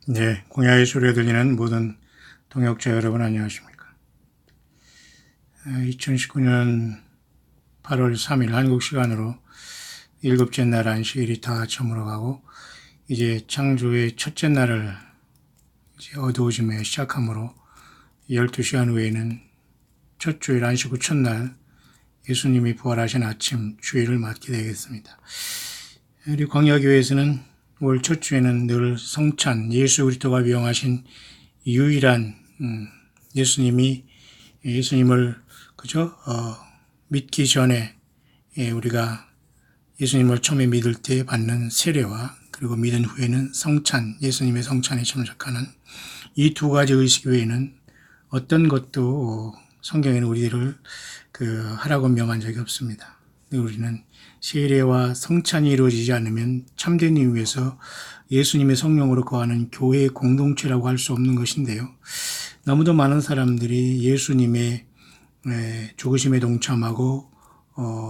네, 공야의 소리가 들리는 모든 동역자 여러분 안녕하십니까. 2019년 8월 3일 한국 시간으로 일곱째 날 안식일이 다 저물어가고 이제 창조의 첫째 날을 이제 어두워짐에 시작하므로 12시간 후에는 첫 주일 안식 후 첫날 예수님이 부활하신 아침 주일을 맞게 되겠습니다. 우리 광야교회에서는 올 첫 주에는 늘 성찬, 예수 그리스도가 위용하신 유일한 예수님을 믿기 전에 우리가 예수님을 처음에 믿을 때 받는 세례와 그리고 믿은 후에는 성찬, 예수님의 성찬에 참석하는 이 두 가지 의식 외에는 어떤 것도 성경에는 우리들을 하라고 명한 적이 없습니다. 우리는 세례와 성찬이 이루어지지 않으면 참된 의미에서 예수님의 성령으로 거하는 교회의 공동체라고 할 수 없는 것인데요. 너무도 많은 사람들이 예수님의 죽으심에 동참하고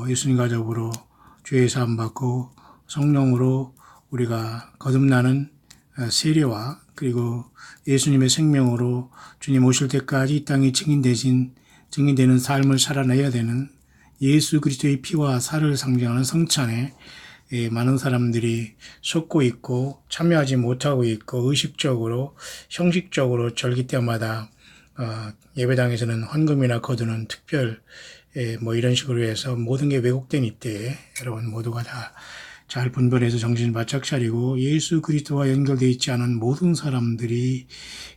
예수님과 더불어 죄의 사함 받고 성령으로 우리가 거듭나는 세례와 그리고 예수님의 생명으로 주님 오실 때까지 이 땅에 증인되는 삶을 살아내야 되는 예수 그리스도의 피와 살을 상징하는 성찬에 많은 사람들이 속고 있고 참여하지 못하고 있고 의식적으로 형식적으로 절기 때마다 예배당에서는 헌금이나 거두는 특별 이런 식으로 해서 모든 게 왜곡된 이때에 여러분 모두가 다 잘 분별해서 정신 바짝 차리고 예수 그리스도와 연결되어 있지 않은 모든 사람들이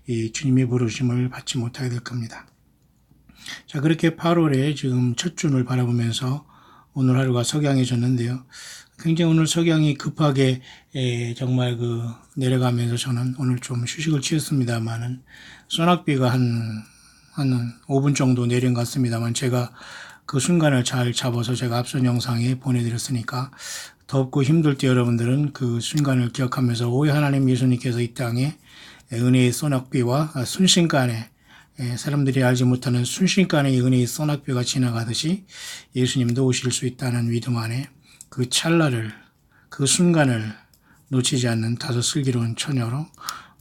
이 주님의 부르심을 받지 못하게 될 겁니다. 자, 그렇게 8월에 지금 첫 주를 바라보면서 오늘 하루가 석양해졌는데요. 굉장히 오늘 석양이 급하게 정말 내려가면서 저는 오늘 좀 휴식을 취했습니다만은 소낙비가 한 5분 정도 내린 것 같습니다만 제가 그 순간을 잘 잡아서 제가 앞선 영상에 보내드렸으니까 덥고 힘들 때 여러분들은 그 순간을 기억하면서 오 하나님 예수님께서 이 땅에 은혜의 소낙비와 순식간에 사람들이 알지 못하는 순식간에 은혜의 소낙비가 지나가듯이 예수님도 오실 수 있다는 믿음 안에 그 찰나를 그 순간을 놓치지 않는 다소 슬기로운 처녀로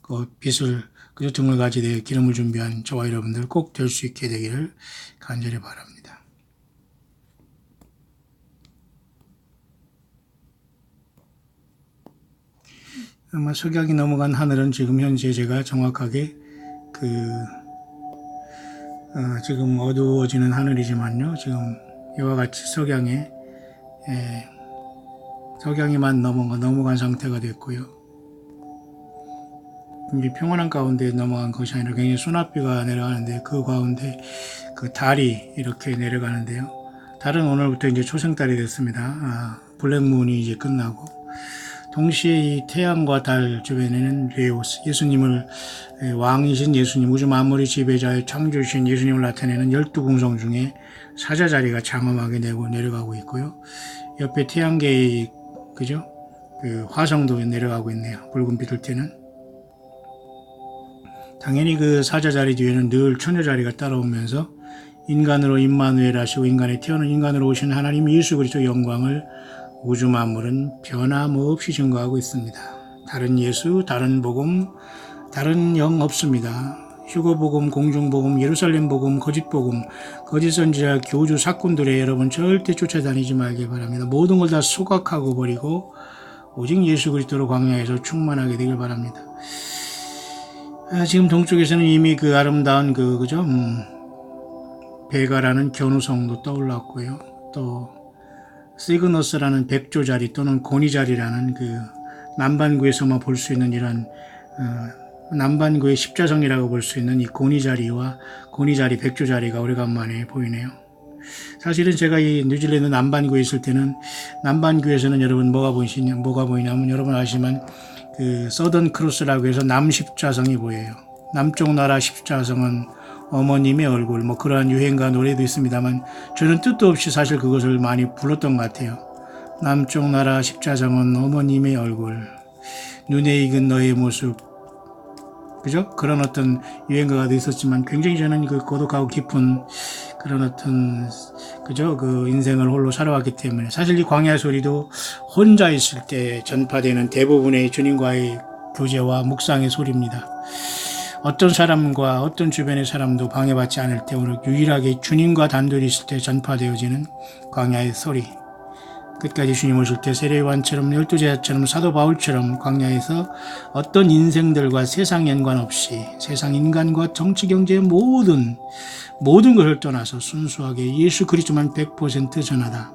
그 빛을 그저 등을 가지되 기름을 준비한 저와 여러분들 꼭 될 수 있게 되기를 간절히 바랍니다. 아마 석양이 넘어간 하늘은 지금 현재 제가 정확하게 지금 어두워지는 하늘이지만요. 지금 이와 같이 석양이만 넘어간 상태가 됐고요. 이제 평안한 가운데 넘어간 것이 아니라 굉장히 소낙비가 내려가는데 그 가운데 그 달이 이렇게 내려가는데요. 달은 오늘부터 이제 초생달이 됐습니다. 블랙문이 이제 끝나고 동시에 이 태양과 달 주변에는 레오스, 예수님을 왕이신 예수님, 우주 만물의 지배자의 창조주신 예수님을 나타내는 12궁성 중에 사자자리가 장엄하게 내려가고 있고요. 옆에 태양계의 화성도 내려가고 있네요. 붉은 빛을 띠는. 당연히 그 사자자리 뒤에는 늘 처녀자리가 따라오면서 인간으로 임마누엘 하시고 인간에 태어난 인간으로 오신 하나님 예수 그리스도의 영광을 우주 만물은 변함없이 증거하고 있습니다. 다른 예수, 다른 복음, 다른 영 없습니다. 휴거복음, 공중복음, 예루살렘복음, 거짓복음, 거짓 선지자, 교주, 사꾼들의 여러분 절대 쫓아다니지 말길 바랍니다. 모든 걸 다 소각하고 버리고 오직 예수 그리스도로 광야에서 충만하게 되길 바랍니다. 지금 동쪽에서는 이미 그 아름다운 베가라는 견우성도 떠올랐고요. 또 시그너스라는 백조자리 또는 고니자리라는 남반구에서만 볼 수 있는 이런 남반구의 십자성이라고 볼 수 있는 이 고니자리 백조자리가 오래간만에 보이네요. 사실은 제가 이 뉴질랜드 남반구에 있을 때는 남반구에서는 여러분 뭐가 보이냐면 여러분 아시지만 서던 크로스라고 해서 남십자성이 보여요. 남쪽 나라 십자성은 어머님의 얼굴 그러한 유행가 노래도 있습니다만 저는 뜻도 없이 사실 그것을 많이 불렀던 것 같아요. 남쪽 나라 십자성은 어머님의 얼굴, 눈에 익은 너의 모습, 그죠? 그런 어떤 유행가가 있었지만 굉장히 저는 고독하고 깊은 그런 어떤 인생을 홀로 살아왔기 때문에 사실 이 광야 소리도 혼자 있을 때 전파되는 대부분의 주님과의 교제와 묵상의 소리입니다. 어떤 사람과 어떤 주변의 사람도 방해받지 않을 때 오늘 유일하게 주님과 단둘이 있을 때 전파되어지는 광야의 소리. 끝까지 주님 오실 때 세례요한처럼 12제자처럼 사도 바울처럼 광야에서 어떤 인생들과 세상 연관 없이 세상 인간과 정치 경제의 모든 것을 떠나서 순수하게 예수 그리스도만 100% 전하다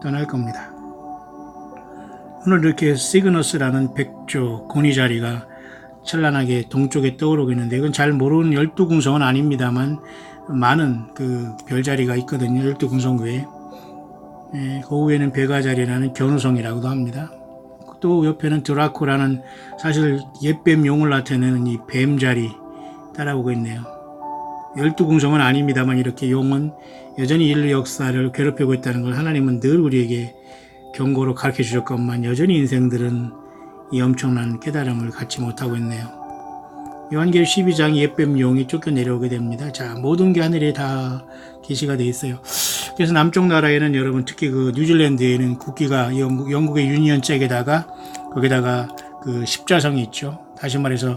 떠날 겁니다. 오늘 이렇게 시그너스라는 백조 권위자리가 찬란하게 동쪽에 떠오르고 있는데 이건 잘 모르는 12궁성은 아닙니다만 많은 그 별자리가 있거든요. 12궁성 외에. 그 위에는 베가자리라는 견우성이라고도 합니다. 또 옆에는 드라코라는 사실 옛뱀 용을 나타내는 이 뱀자리 따라오고 있네요. 12궁성은 아닙니다만 이렇게 용은 여전히 인류 역사를 괴롭히고 있다는 걸 하나님은 늘 우리에게 경고로 가르쳐 주셨건만 여전히 인생들은 이 엄청난 깨달음을 갖지 못하고 있네요. 요한계시록 12장 옛뱀 용이 쫓겨 내려오게 됩니다. 자, 모든 게 하늘에 다 계시가 되어 있어요. 그래서 남쪽 나라에는 여러분 특히 그 뉴질랜드에는 국기가 영국의 유니언 잭에다가 거기다가 그 십자성이 있죠. 다시 말해서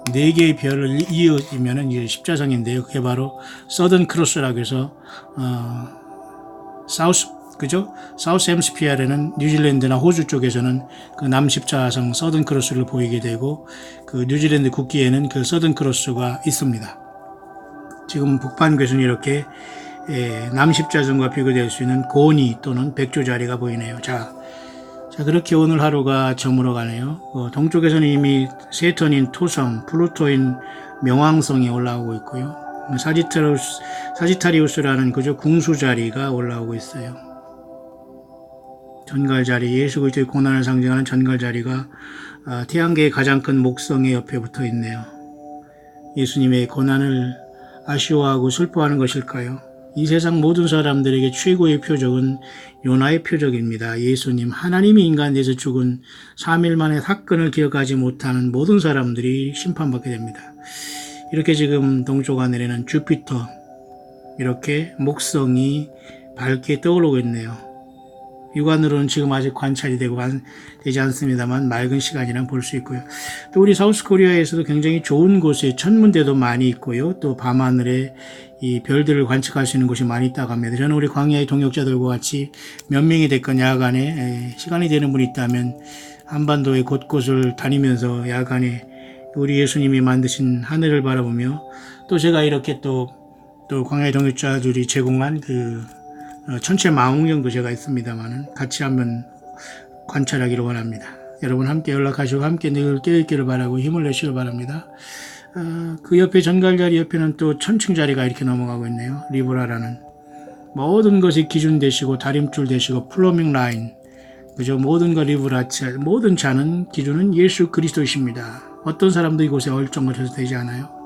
4개의 별을 이어지면은 이제 십자성인데요. 그게 바로 서던 크로스라고 해서 사우스 햄스피어에는 뉴질랜드나 호주 쪽에서는 그 남십자성 서던 크로스를 보이게 되고 그 뉴질랜드 국기에는 그 서던 크로스가 있습니다. 지금 북반교에서는 이렇게 남십자성과 비교될 수 있는 고니 또는 백조자리가 보이네요. 자, 그렇게 오늘 하루가 저물어 가네요. 동쪽에서는 이미 세턴인 토성, 플루토인 명왕성이 올라오고 있고요. 사지타리우스라는 그저 궁수자리가 올라오고 있어요. 전갈자리, 예수 그리스도의 고난을 상징하는 전갈자리가 태양계의 가장 큰 목성의 옆에 붙어 있네요. 예수님의 고난을 아쉬워하고 슬퍼하는 것일까요? 이 세상 모든 사람들에게 최고의 표적은 요나의 표적입니다. 예수님, 하나님이 인간 돼서 죽은 3일 만에 사건을 기억하지 못하는 모든 사람들이 심판받게 됩니다. 이렇게 지금 동쪽 하늘에는 주피터, 이렇게 목성이 밝게 떠오르고 있네요. 육안으로는 지금 아직 관찰이 되지 않습니다만 맑은 시간이랑 볼 수 있고요. 또 우리 사우스 코리아에서도 굉장히 좋은 곳에 천문대도 많이 있고요. 또 밤하늘에 이 별들을 관측할 수 있는 곳이 많이 있다고 합니다. 저는 우리 광야의 동역자들과 같이 몇 명이 됐건 야간에 시간이 되는 분이 있다면 한반도의 곳곳을 다니면서 야간에 우리 예수님이 만드신 하늘을 바라보며 또 제가 이렇게 또 광야의 동역자들이 제공한 그 천체 망원경도 제가 있습니다만 같이 한번 관찰하기를 원합니다. 여러분 함께 연락하시고 함께 늘 깨어있기를 바라고 힘을 내시길 바랍니다. 그 옆에 전갈자리 옆에는 또 천층자리가 이렇게 넘어가고 있네요. 리브라라는 모든 것이 기준 되시고 다림줄 되시고 플로밍 라인 그죠? 모든 것 리브라치 모든 자는 기준은 예수 그리스도이십니다. 어떤 사람도 이곳에 얼쩡거려서 되지 않아요.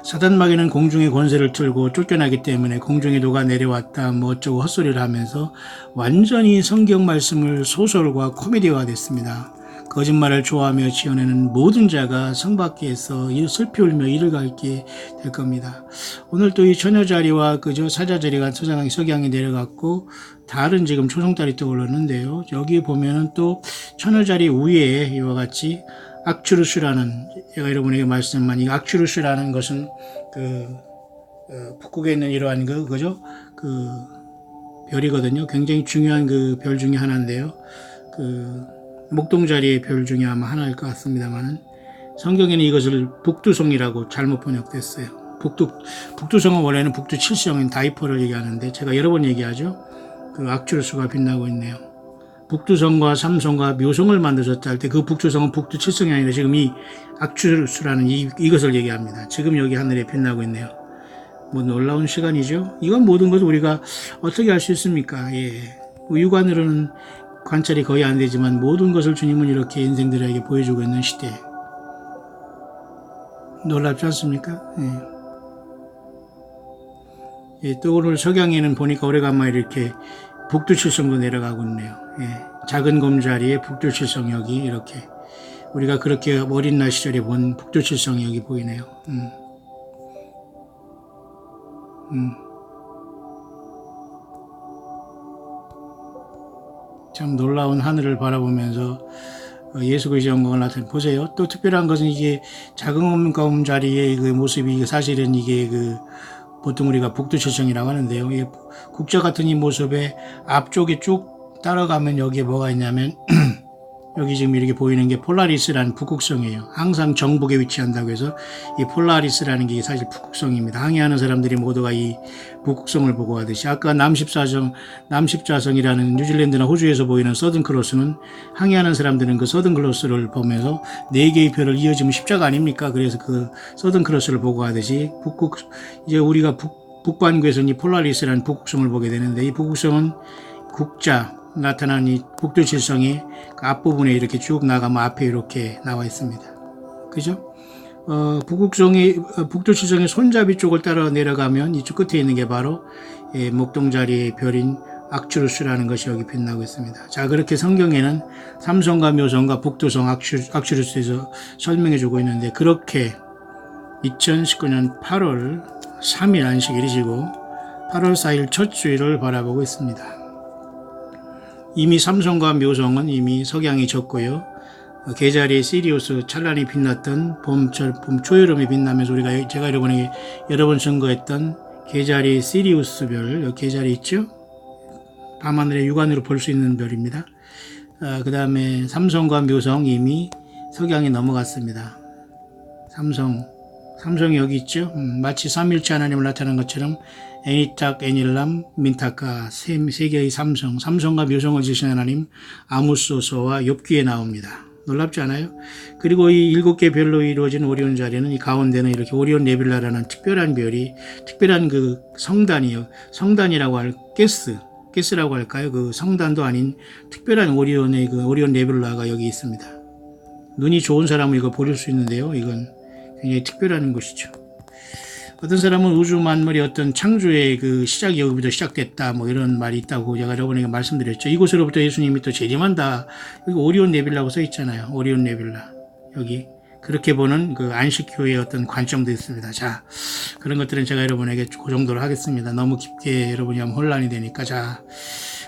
사단마귀는 공중의 권세를 틀고 쫓겨나기 때문에 공중에 누가 내려왔다 뭐 어쩌고 헛소리를 하면서 완전히 성경 말씀을 소설과 코미디화 됐습니다. 거짓말을 좋아하며 지어내는 모든 자가 성 밖에서 슬피 울며 이를 갈게 될 겁니다. 오늘 또 이 처녀자리와 그저 사자자리가 석양에 내려갔고 달은 지금 초성달이 떠올랐는데요. 여기 보면은 또 처녀자리 위에 이와 같이 악추루스라는 제가 여러분에게 말씀만 이 악추루스라는 것은 북극에 있는 이러한 그죠? 그 별이거든요. 굉장히 중요한 그 별 중에 하나인데요. 그 목동자리의 별 중에 아마 하나일 것 같습니다만은 성경에는 이것을 북두성이라고 잘못 번역됐어요. 북두성은 원래는 북두 칠성인 다이퍼를 얘기하는데 제가 여러 번 얘기하죠. 그 악추루스가 빛나고 있네요. 북두성과 삼성과 묘성을 만드셨다 할 때 그 북두성은 북두 칠성이 아니라 지금 이 악추루스라는 이것을 얘기합니다. 지금 여기 하늘에 빛나고 있네요. 뭐 놀라운 시간이죠. 이건 모든 것을 우리가 어떻게 알 수 있습니까? 육안으로는 관찰이 거의 안 되지만 모든 것을 주님은 이렇게 인생들에게 보여주고 있는 시대. 놀랍지 않습니까? 또 오늘 석양에는 보니까 오래간만에 이렇게 북두칠성도 내려가고 있네요. 작은 곰자리에 북두칠성 여기 이렇게 우리가 그렇게 어린 날 시절에 본 북두칠성이 여기 보이네요. 참 놀라운 하늘을 바라보면서 예수 그리스도의 영광을 나타내 보세요. 또 특별한 것은 이게 작은 가운자리의 그 모습이 사실은 이게 보통 우리가 북두칠성이라고 하는데요. 이 국자 같은 이 모습의 앞쪽에 쭉 따라가면 여기에 뭐가 있냐면 여기 지금 이렇게 보이는 게 폴라리스라는 북극성이에요. 항상 정북에 위치한다고 해서 이 폴라리스라는 게 사실 북극성입니다. 항해하는 사람들이 모두가 이 북극성을 보고 가듯이 아까 남십자성이라는 뉴질랜드나 호주에서 보이는 서든 크로스는 항해하는 사람들은 그 서든 크로스를 보면서 네 개의 별을 이어지면 십자가 아닙니까? 그래서 그 서든 크로스를 보고 가듯이 이제 우리가 북반구에서는 이 폴라리스라는 북극성을 보게 되는데 이 북극성은 국자 나타난 이 북두칠성이 그 앞부분에 이렇게 쭉 나가면 앞에 이렇게 나와 있습니다. 그죠? 북두칠성의 손잡이 쪽을 따라 내려가면 이쪽 끝에 있는 게 바로 목동자리의 별인 악추루스라는 것이 여기 빛나고 있습니다. 자, 그렇게 성경에는 삼성과 묘성과 북두성 악추루스에서 설명해 주고 있는데 그렇게 2019년 8월 3일 안식일이시고 8월 4일 첫 주일을 바라보고 있습니다. 이미 삼성과 묘성은 이미 석양이 졌고요. 계자리의 시리우스 찬란히 빛났던 봄 초여름에 빛나면서 제가 여러분에게 여러 번 증거했던 계자리의 시리우스 별, 여기 계자리 있죠? 밤하늘의 육안으로 볼 수 있는 별입니다. 그 다음에 삼성과 묘성 이미 석양이 넘어갔습니다. 삼성이 여기 있죠? 마치 삼일체 하나님을 나타낸 것처럼 애니탁, 애닐람, 민타카 세 개의 삼성과 묘성을 지신 하나님 아모스서와 욥기에 나옵니다. 놀랍지 않아요? 그리고 이 7개 별로 이루어진 오리온 자리는 이 가운데는 이렇게 오리온 네뷸라라는 특별한 별이 특별한 그 성단이라고 할 가스라고 할까요? 그 성단도 아닌 특별한 오리온의 그 오리온 네뷸라가 여기 있습니다. 눈이 좋은 사람은 이거 볼 수 있는데요. 이건 굉장히 특별한 것이죠. 어떤 사람은 우주 만물의 어떤 창조의 그 시작이 여기부터 시작됐다 뭐 이런 말이 있다고 제가 여러분에게 말씀드렸죠. 이곳으로부터 예수님이 또 재림한다. 여기 오리온 네뷸라고 써 있잖아요. 오리온 네뷸라. 여기 그렇게 보는 그 안식교의 어떤 관점도 있습니다. 자, 그런 것들은 제가 여러분에게 그 정도로 하겠습니다. 너무 깊게 여러분이 하면 혼란이 되니까. 자,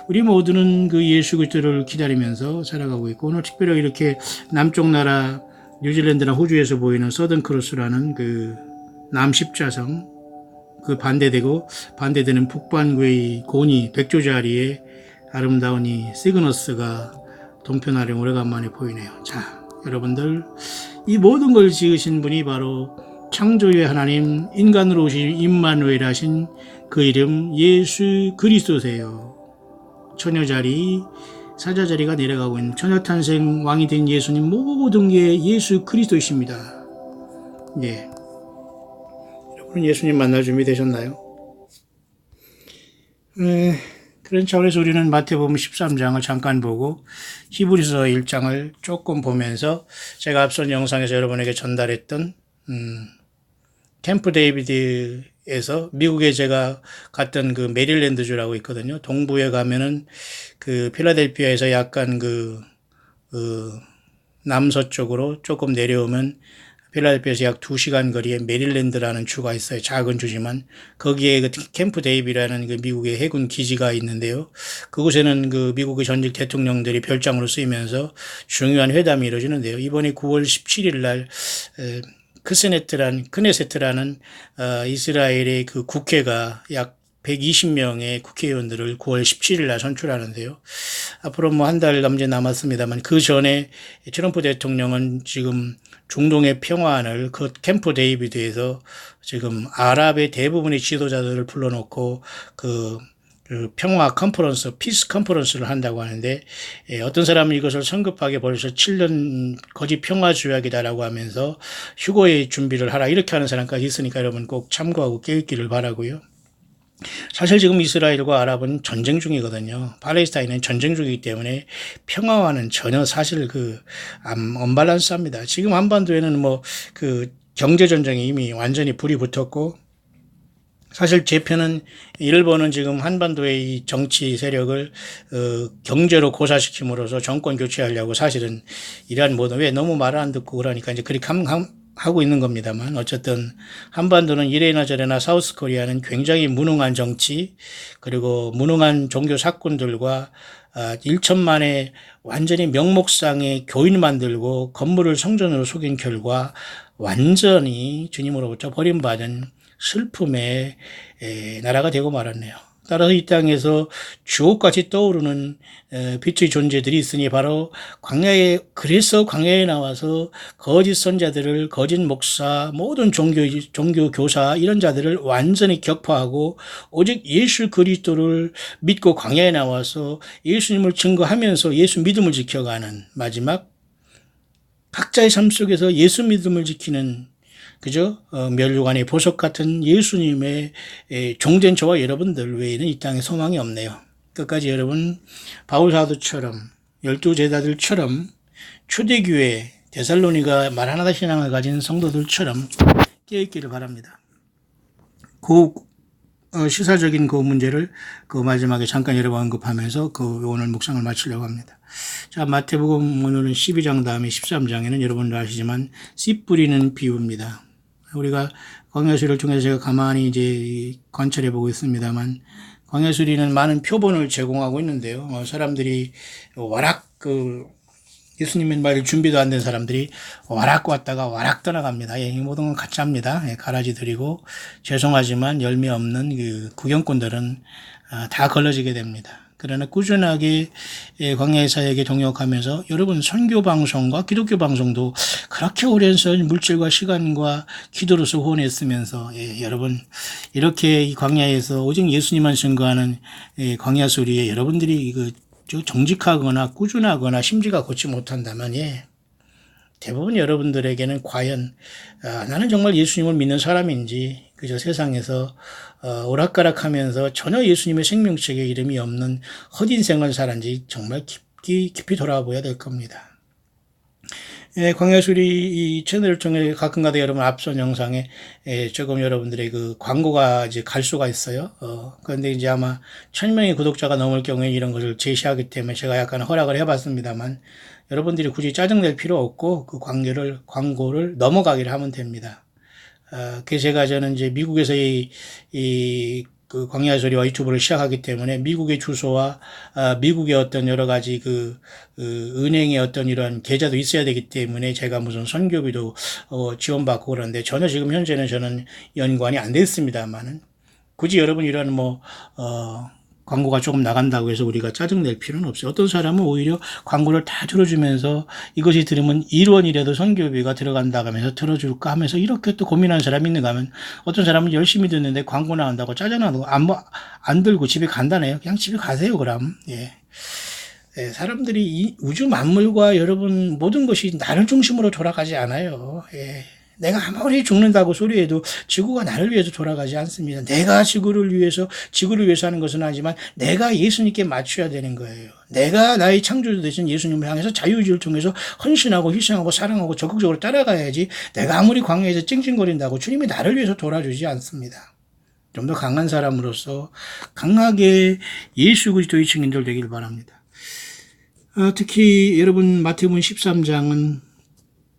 우리 모두는 그 예수 그리스도를 기다리면서 살아가고 있고 오늘 특별히 이렇게 남쪽 나라 뉴질랜드나 호주에서 보이는 서든 크로스라는 그 남십자성 그 반대되는 북반구의 고니 백조자리에 아름다운 이 시그너스가 동편 아래 오래간만에 보이네요. 자, 여러분들 이 모든 걸 지으신 분이 바로 창조의 하나님 인간으로 오신 임마누엘 하신 그 이름 예수 그리스도세요. 처녀자리 사자자리가 내려가고 있는 처녀탄생 왕이 된 예수님 모든 게 예수 그리스도이십니다. 예. 여러분 예수님 만날 준비 되셨나요? 그런 차원에서 우리는 마태복음 13장을 잠깐 보고 히브리서 1장을 조금 보면서 제가 앞선 영상에서 여러분에게 전달했던 캠프 데이비드에서 미국에 제가 갔던 그 메릴랜드주라고 있거든요. 동부에 가면은 그 필라델피아에서 약간 남서쪽으로 조금 내려오면 필라델피아에서 약 2시간 거리에 메릴랜드라는 주가 있어요. 작은 주지만 거기에 그 캠프 데이비드라는 그 미국의 해군 기지가 있는데요. 그곳에는 그 미국의 전직 대통령들이 별장으로 쓰이면서 중요한 회담이 이루어지는데요. 이번에 9월 17일 날 크네세트라는 이스라엘의 그 국회가 약 120명의 국회의원들을 9월 17일 날 선출하는데요. 앞으로 뭐 한 달 남짓 남았습니다만 그 전에 트럼프 대통령은 지금 중동의 평화안을 그 캠프 데이비드에서 지금 아랍의 대부분의 지도자들을 불러놓고 그 평화 컨퍼런스, 피스 컨퍼런스를 한다고 하는데 어떤 사람은 이것을 성급하게 벌써 7년 거짓 평화 조약이다라고 하면서 휴거의 준비를 하라 이렇게 하는 사람까지 있으니까 여러분 꼭 참고하고 깨있기를 바라고요. 사실 지금 이스라엘과 아랍은 전쟁 중이거든요. 팔레스타인은 전쟁 중이기 때문에 평화와는 전혀 사실 언밸런스합니다. 지금 한반도에는 뭐 경제 전쟁이 이미 완전히 불이 붙었고 사실 제 편은 일본은 지금 한반도의 이 정치 세력을 경제로 고사시킴으로써 정권 교체하려고 사실은 이러한 왜 너무 말을 안 듣고 그러니까 이제 그렇게 하고 있는 겁니다만 어쨌든 한반도는 이래나 저래나 사우스 코리아는 굉장히 무능한 정치 그리고 무능한 종교 사건들과 1천만에 완전히 명목상의 교인 만들고 건물을 성전으로 속인 결과 완전히 주님으로부터 버림받은 슬픔의 나라가 되고 말았네요. 따라서 이 땅에서 주옥같이 떠오르는 빛의 존재들이 있으니 바로 그래서 광야에 나와서 거짓 선자들을, 거짓 목사, 모든 종교 교사 이런 자들을 완전히 격파하고 오직 예수 그리스도를 믿고 광야에 나와서 예수님을 증거하면서 예수 믿음을 지켜가는 마지막 각자의 삶 속에서 예수 믿음을 지키는 그죠? 멸류관의 보석 같은 예수님의 종된 저와 여러분들 외에는 이 땅에 소망이 없네요. 끝까지 여러분 바울 사도처럼 12제자들처럼 초대교회 데살로니가 말 하나다 신앙을 가진 성도들처럼 깨어있기를 바랍니다. 시사적인 그 문제를 그 마지막에 잠깐 여러분 언급하면서 그 오늘 묵상을 마치려고 합니다. 자, 마태복음 오늘은 12장 다음에 13장에는 여러분도 아시지만 씨 뿌리는 비유입니다. 우리가 광야수리를 통해서 제가 가만히 이제 관찰해 보고 있습니다만 광야수리는 많은 표본을 제공하고 있는데요. 사람들이 예수님의 말을 준비도 안 된 사람들이 와락 왔다가 와락 떠나갑니다. 이 모든 건 가짜입니다. 가라지 드리고 죄송하지만 열매 없는 그 구경꾼들은 다 걸러지게 됩니다. 그러나 꾸준하게 광야의 사역에 동역하면서 여러분 선교 방송과 기독교 방송도 그렇게 오랜 물질과 시간과 기도로서 후원했으면서 여러분 이렇게 이 광야에서 오직 예수님만 증거하는 광야소리에 여러분들이 정직하거나 꾸준하거나 심지가 곧지 못한다면 대부분 여러분들에게는 과연 나는 정말 예수님을 믿는 사람인지 그저 세상에서 오락가락하면서 전혀 예수님의 생명책에 이름이 없는 헛인생을 살았는지 정말 깊이 돌아보아야 될 겁니다. 광야수리 이 채널을 통해 가끔가다 여러분 앞선 영상에 조금 여러분들의 그 광고가 이제 갈 수가 있어요. 그런데 이제 아마 1000명의 구독자가 넘을 경우에 이런 것을 제시하기 때문에 제가 약간 허락을 해봤습니다만 여러분들이 굳이 짜증낼 필요 없고 그 광고를 넘어가기를 하면 됩니다. 그래서 저는 이제 미국에서 그 광야소리와 유튜브를 시작하기 때문에 미국의 주소와 미국의 어떤 여러 가지 은행의 어떤 이런 계좌도 있어야 되기 때문에 제가 무슨 선교비도 지원받고 그러는데 전혀 지금 현재는 저는 연관이 안 됐습니다만은 굳이 여러분 이런 광고가 조금 나간다고 해서 우리가 짜증낼 필요는 없어요. 어떤 사람은 오히려 광고를 다 들어주면서 이것이 들으면 1원이라도 선교비가 들어간다고 하면서 들어줄까 하면서 이렇게 또 고민하는 사람이 있는가 하면 어떤 사람은 열심히 듣는데 광고 나온다고 짜증나고 안 들고 집에 간다네요. 그냥 집에 가세요 그럼. 사람들이 이 우주 만물과 여러분 모든 것이 나를 중심으로 돌아가지 않아요. 내가 아무리 죽는다고 소리해도 지구가 나를 위해서 돌아가지 않습니다. 내가 지구를 위해서 하는 것은 아니지만 내가 예수님께 맞춰야 되는 거예요. 내가 나의 창조주 되신 예수님을 향해서 자유의지를 통해서 헌신하고 희생하고 사랑하고 적극적으로 따라가야지 내가 아무리 광야에서 찡찡거린다고 주님이 나를 위해서 돌아주지 않습니다. 좀 더 강한 사람으로서 강하게 예수 그리스도의 증인들 되길 바랍니다. 특히 여러분 마태복음 13장은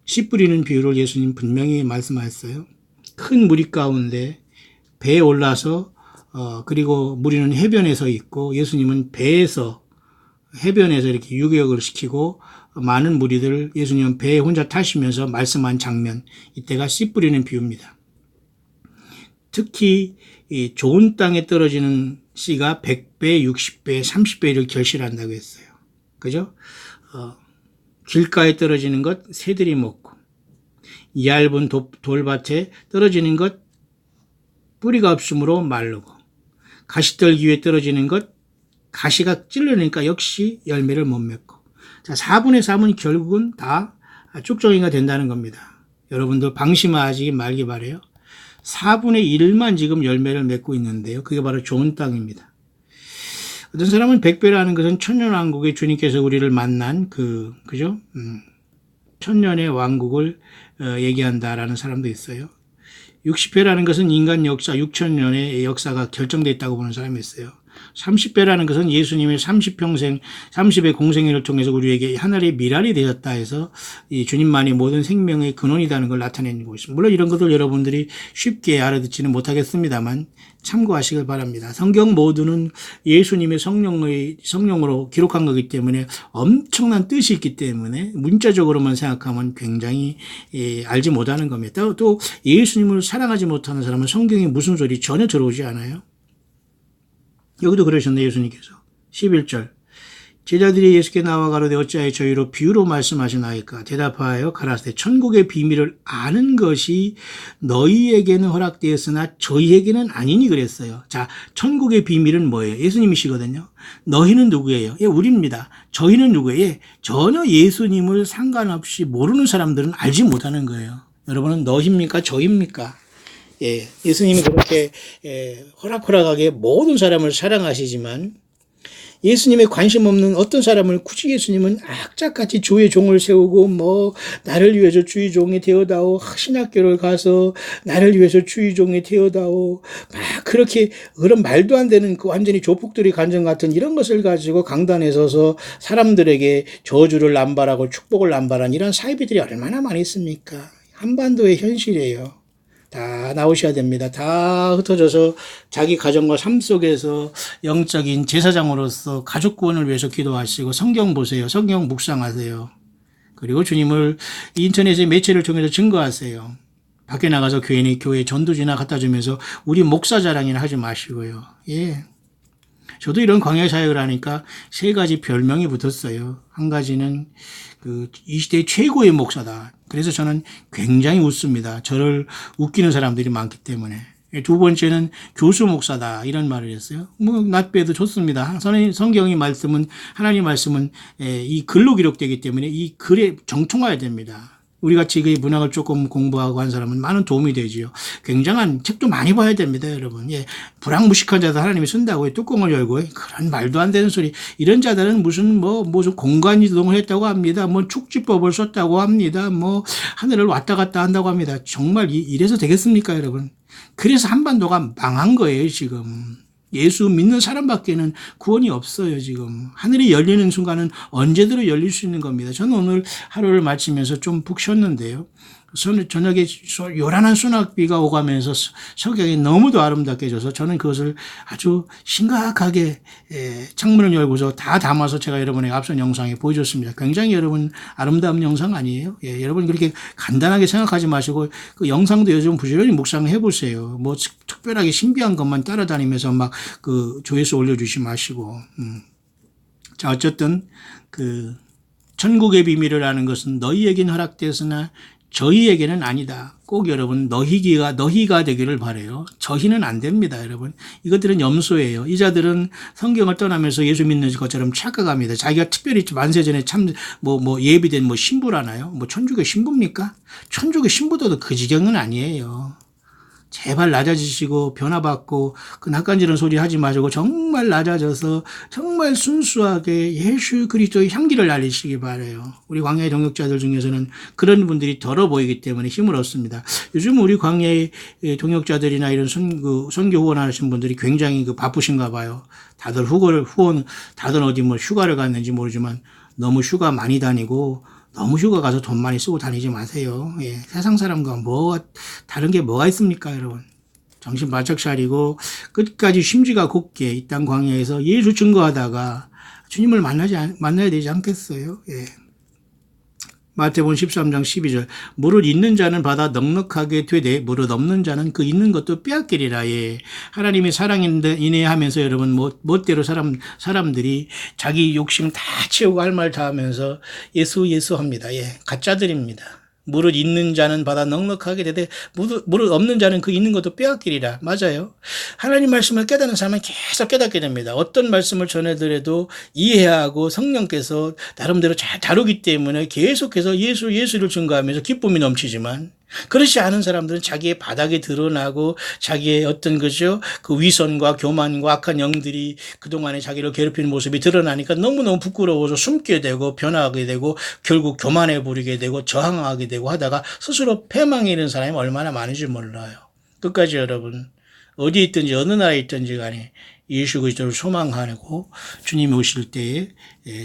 씨 뿌리는 비유를 예수님 분명히 말씀하셨어요. 큰 무리 가운데 배에 올라서 그리고 무리는 해변에 서 있고 예수님은 해변에서 이렇게 유격을 시키고 많은 무리들 예수님은 배에 혼자 타시면서 말씀한 장면 이때가 씨 뿌리는 비유입니다. 특히 이 좋은 땅에 떨어지는 씨가 100배, 60배, 30배를 결실한다고 했어요. 그죠? 길가에 떨어지는 것 새들이 먹고 얇은 돌밭에 떨어지는 것 뿌리가 없으므로 마르고 가시떨기 위에 떨어지는 것 가시가 찔러니까 역시 열매를 못 맺고 자 4분의 3은 결국은 다 쭉정이가 된다는 겁니다. 여러분들 방심하지 말기 바라요. 4분의 1만 지금 열매를 맺고 있는데요. 그게 바로 좋은 땅입니다. 어떤 사람은 100배라는 것은 천년왕국의 주님께서 우리를 만난 그죠? 천년의 왕국을 얘기한다라는 사람도 있어요. 60회라는 것은 인간 역사 6천년의 역사가 결정되어 있다고 보는 사람이 있어요. 30배라는 것은 예수님의 30평생, 30의 공생애를 통해서 우리에게 하늘의 미랄이 되었다 해서 이 주님만이 모든 생명의 근원이라는 걸 나타내는 것입니다. 물론 이런 것들 여러분들이 쉽게 알아듣지는 못하겠습니다만 참고하시길 바랍니다. 성경 모두는 예수님의 성령으로 기록한 거기 때문에 엄청난 뜻이 있기 때문에 문자적으로만 생각하면 굉장히 알지 못하는 겁니다. 또 예수님을 사랑하지 못하는 사람은 성경에 무슨 소리 전혀 들어오지 않아요. 여기도 그러셨네, 예수님께서. 11절. 제자들이 예수께 나와 가로되 어찌하여 저희로 비유로 말씀하시나이까? 대답하여 가라사대 천국의 비밀을 아는 것이 너희에게는 허락되었으나 저희에게는 아니니 그랬어요. 자, 천국의 비밀은 뭐예요? 예수님이시거든요. 너희는 누구예요? 예, 우리입니다. 저희는 누구예요? 전혀 예수님을 상관없이 모르는 사람들은 알지 못하는 거예요. 여러분은 너희입니까? 저희입니까? 예, 예수님이 그렇게 호락호락하게 모든 사람을 사랑하시지만 예수님의 관심 없는 어떤 사람을 굳이 예수님은 악착같이 주의 종을 세우고 뭐 나를 위해서 주의 종이 되어다오, 신학교를 가서 나를 위해서 주의 종이 되어다오, 막 그렇게 그런 말도 안 되는 그 완전히 조폭들의 간증 같은 이런 것을 가지고 강단에 서서 사람들에게 저주를 남발하고 축복을 남발한 이런 사이비들이 얼마나 많이 있습니까? 한반도의 현실이에요. 다 나오셔야 됩니다. 다 흩어져서 자기 가정과 삶 속에서 영적인 제사장으로서 가족 구원을 위해서 기도하시고 성경 보세요. 성경 묵상하세요. 그리고 주님을 인터넷의 매체를 통해서 증거하세요. 밖에 나가서 교회 전도지나 갖다 주면서 우리 목사 자랑이나 하지 마시고요. 예. 저도 이런 광야 사역을 하니까 세 가지 별명이 붙었어요. 한 가지는 이 시대의 최고의 목사다. 그래서 저는 굉장히 웃습니다. 저를 웃기는 사람들이 많기 때문에. 두 번째는 교수 목사다. 이런 말을 했어요. 뭐, 낫배도 좋습니다. 성경의 말씀은, 하나님의 말씀은 이 글로 기록되기 때문에 이 글에 정통해야 됩니다. 우리 같이 그 문학을 조금 공부하고 한 사람은 많은 도움이 되지요. 굉장한 책도 많이 봐야 됩니다, 여러분. 예. 불황무식한 자들 하나님이 쓴다고 뚜껑을 열고 그런 말도 안 되는 소리. 이런 자들은 무슨 공간 이동을 했다고 합니다. 뭐 축지법을 썼다고 합니다. 뭐 하늘을 왔다 갔다 한다고 합니다. 정말 이래서 되겠습니까, 여러분? 그래서 한반도가 망한 거예요, 지금. 예수 믿는 사람밖에는 구원이 없어요, 지금. 하늘이 열리는 순간은 언제든 열릴 수 있는 겁니다. 저는 오늘 하루를 마치면서 좀 푹 쉬었는데요. 저녁에 요란한 소낙비가 오가면서 석양이 너무도 아름답게 져서 저는 그것을 아주 심각하게 창문을 열고서 다 담아서 제가 여러분에게 앞선 영상에 보여줬습니다. 굉장히 여러분 아름다운 영상 아니에요? 예, 여러분 그렇게 간단하게 생각하지 마시고 그 영상도 요즘 부지런히 묵상해 보세요. 뭐 특별하게 신비한 것만 따라다니면서 막 그 조회수 올려주지 마시고. 자, 어쨌든 천국의 비밀을 아는 것은 너희에게는 허락되었으나 저희에게는 아니다. 꼭 여러분 너희가 되기를 바라요. 저희는 안 됩니다, 여러분. 이것들은 염소예요. 이 자들은 성경을 떠나면서 예수 믿는 것처럼 착각합니다. 자기가 특별히 만세전에 예비된 신부라나요? 천주교 신부입니까? 천주교 신부도 그 지경은 아니에요. 제발 낮아지시고 변화받고 그 낯간지런 소리 하지 마시고 정말 낮아져서 정말 순수하게 예수 그리스도의 향기를 날리시기 바라요. 우리 광야의 동역자들 중에서는 그런 분들이 덜어 보이기 때문에 힘을 얻습니다. 요즘 우리 광야의 동역자들이나 이런 선교 후원하시는 분들이 굉장히 바쁘신가 봐요. 다들 다들 어디 휴가를 갔는지 모르지만 너무 휴가 많이 다니고 너무 휴가 가서 돈 많이 쓰고 다니지 마세요. 예, 세상 사람과 다른 게 뭐가 있습니까, 여러분? 정신 바짝 차리고 끝까지 심지가 곧게 이 땅 광야에서 예수 증거하다가 주님을 만나야 되지 않겠어요? 예. 마태복음 13장 12절 무릇 있는 자는 받아 넉넉하게 되되 무릇 없는 자는 그 있는 것도 빼앗기리라. 예. 하나님의 사랑인데 인해하면서 여러분 멋대로 사람들이 자기 욕심 다 채우고 할 말 다 하면서 예수 합니다. 예. 가짜들입니다. 무릇 있는 자는 받아 넉넉하게 되되 무릇 없는 자는 그 있는 것도 빼앗기리라. 맞아요. 하나님 말씀을 깨닫는 사람은 계속 깨닫게 됩니다. 어떤 말씀을 전해드려도 이해하고 성령께서 나름대로 잘 다루기 때문에 계속해서 예수를 증거하면서 기쁨이 넘치지만 그렇지 않은 사람들은 자기의 바닥에 드러나고 자기의 그 위선과 교만과 악한 영들이 그동안에 자기를 괴롭히는 모습이 드러나니까 너무너무 부끄러워서 숨게 되고 변화하게 되고 결국 교만해 버리게 되고 저항하게 되고 하다가 스스로 패망해 있는 사람이 얼마나 많은지 몰라요. 끝까지 여러분 어디 있든지 어느 나라에 있든지 간에 예수 그리스도를 소망하고 주님 오실 때에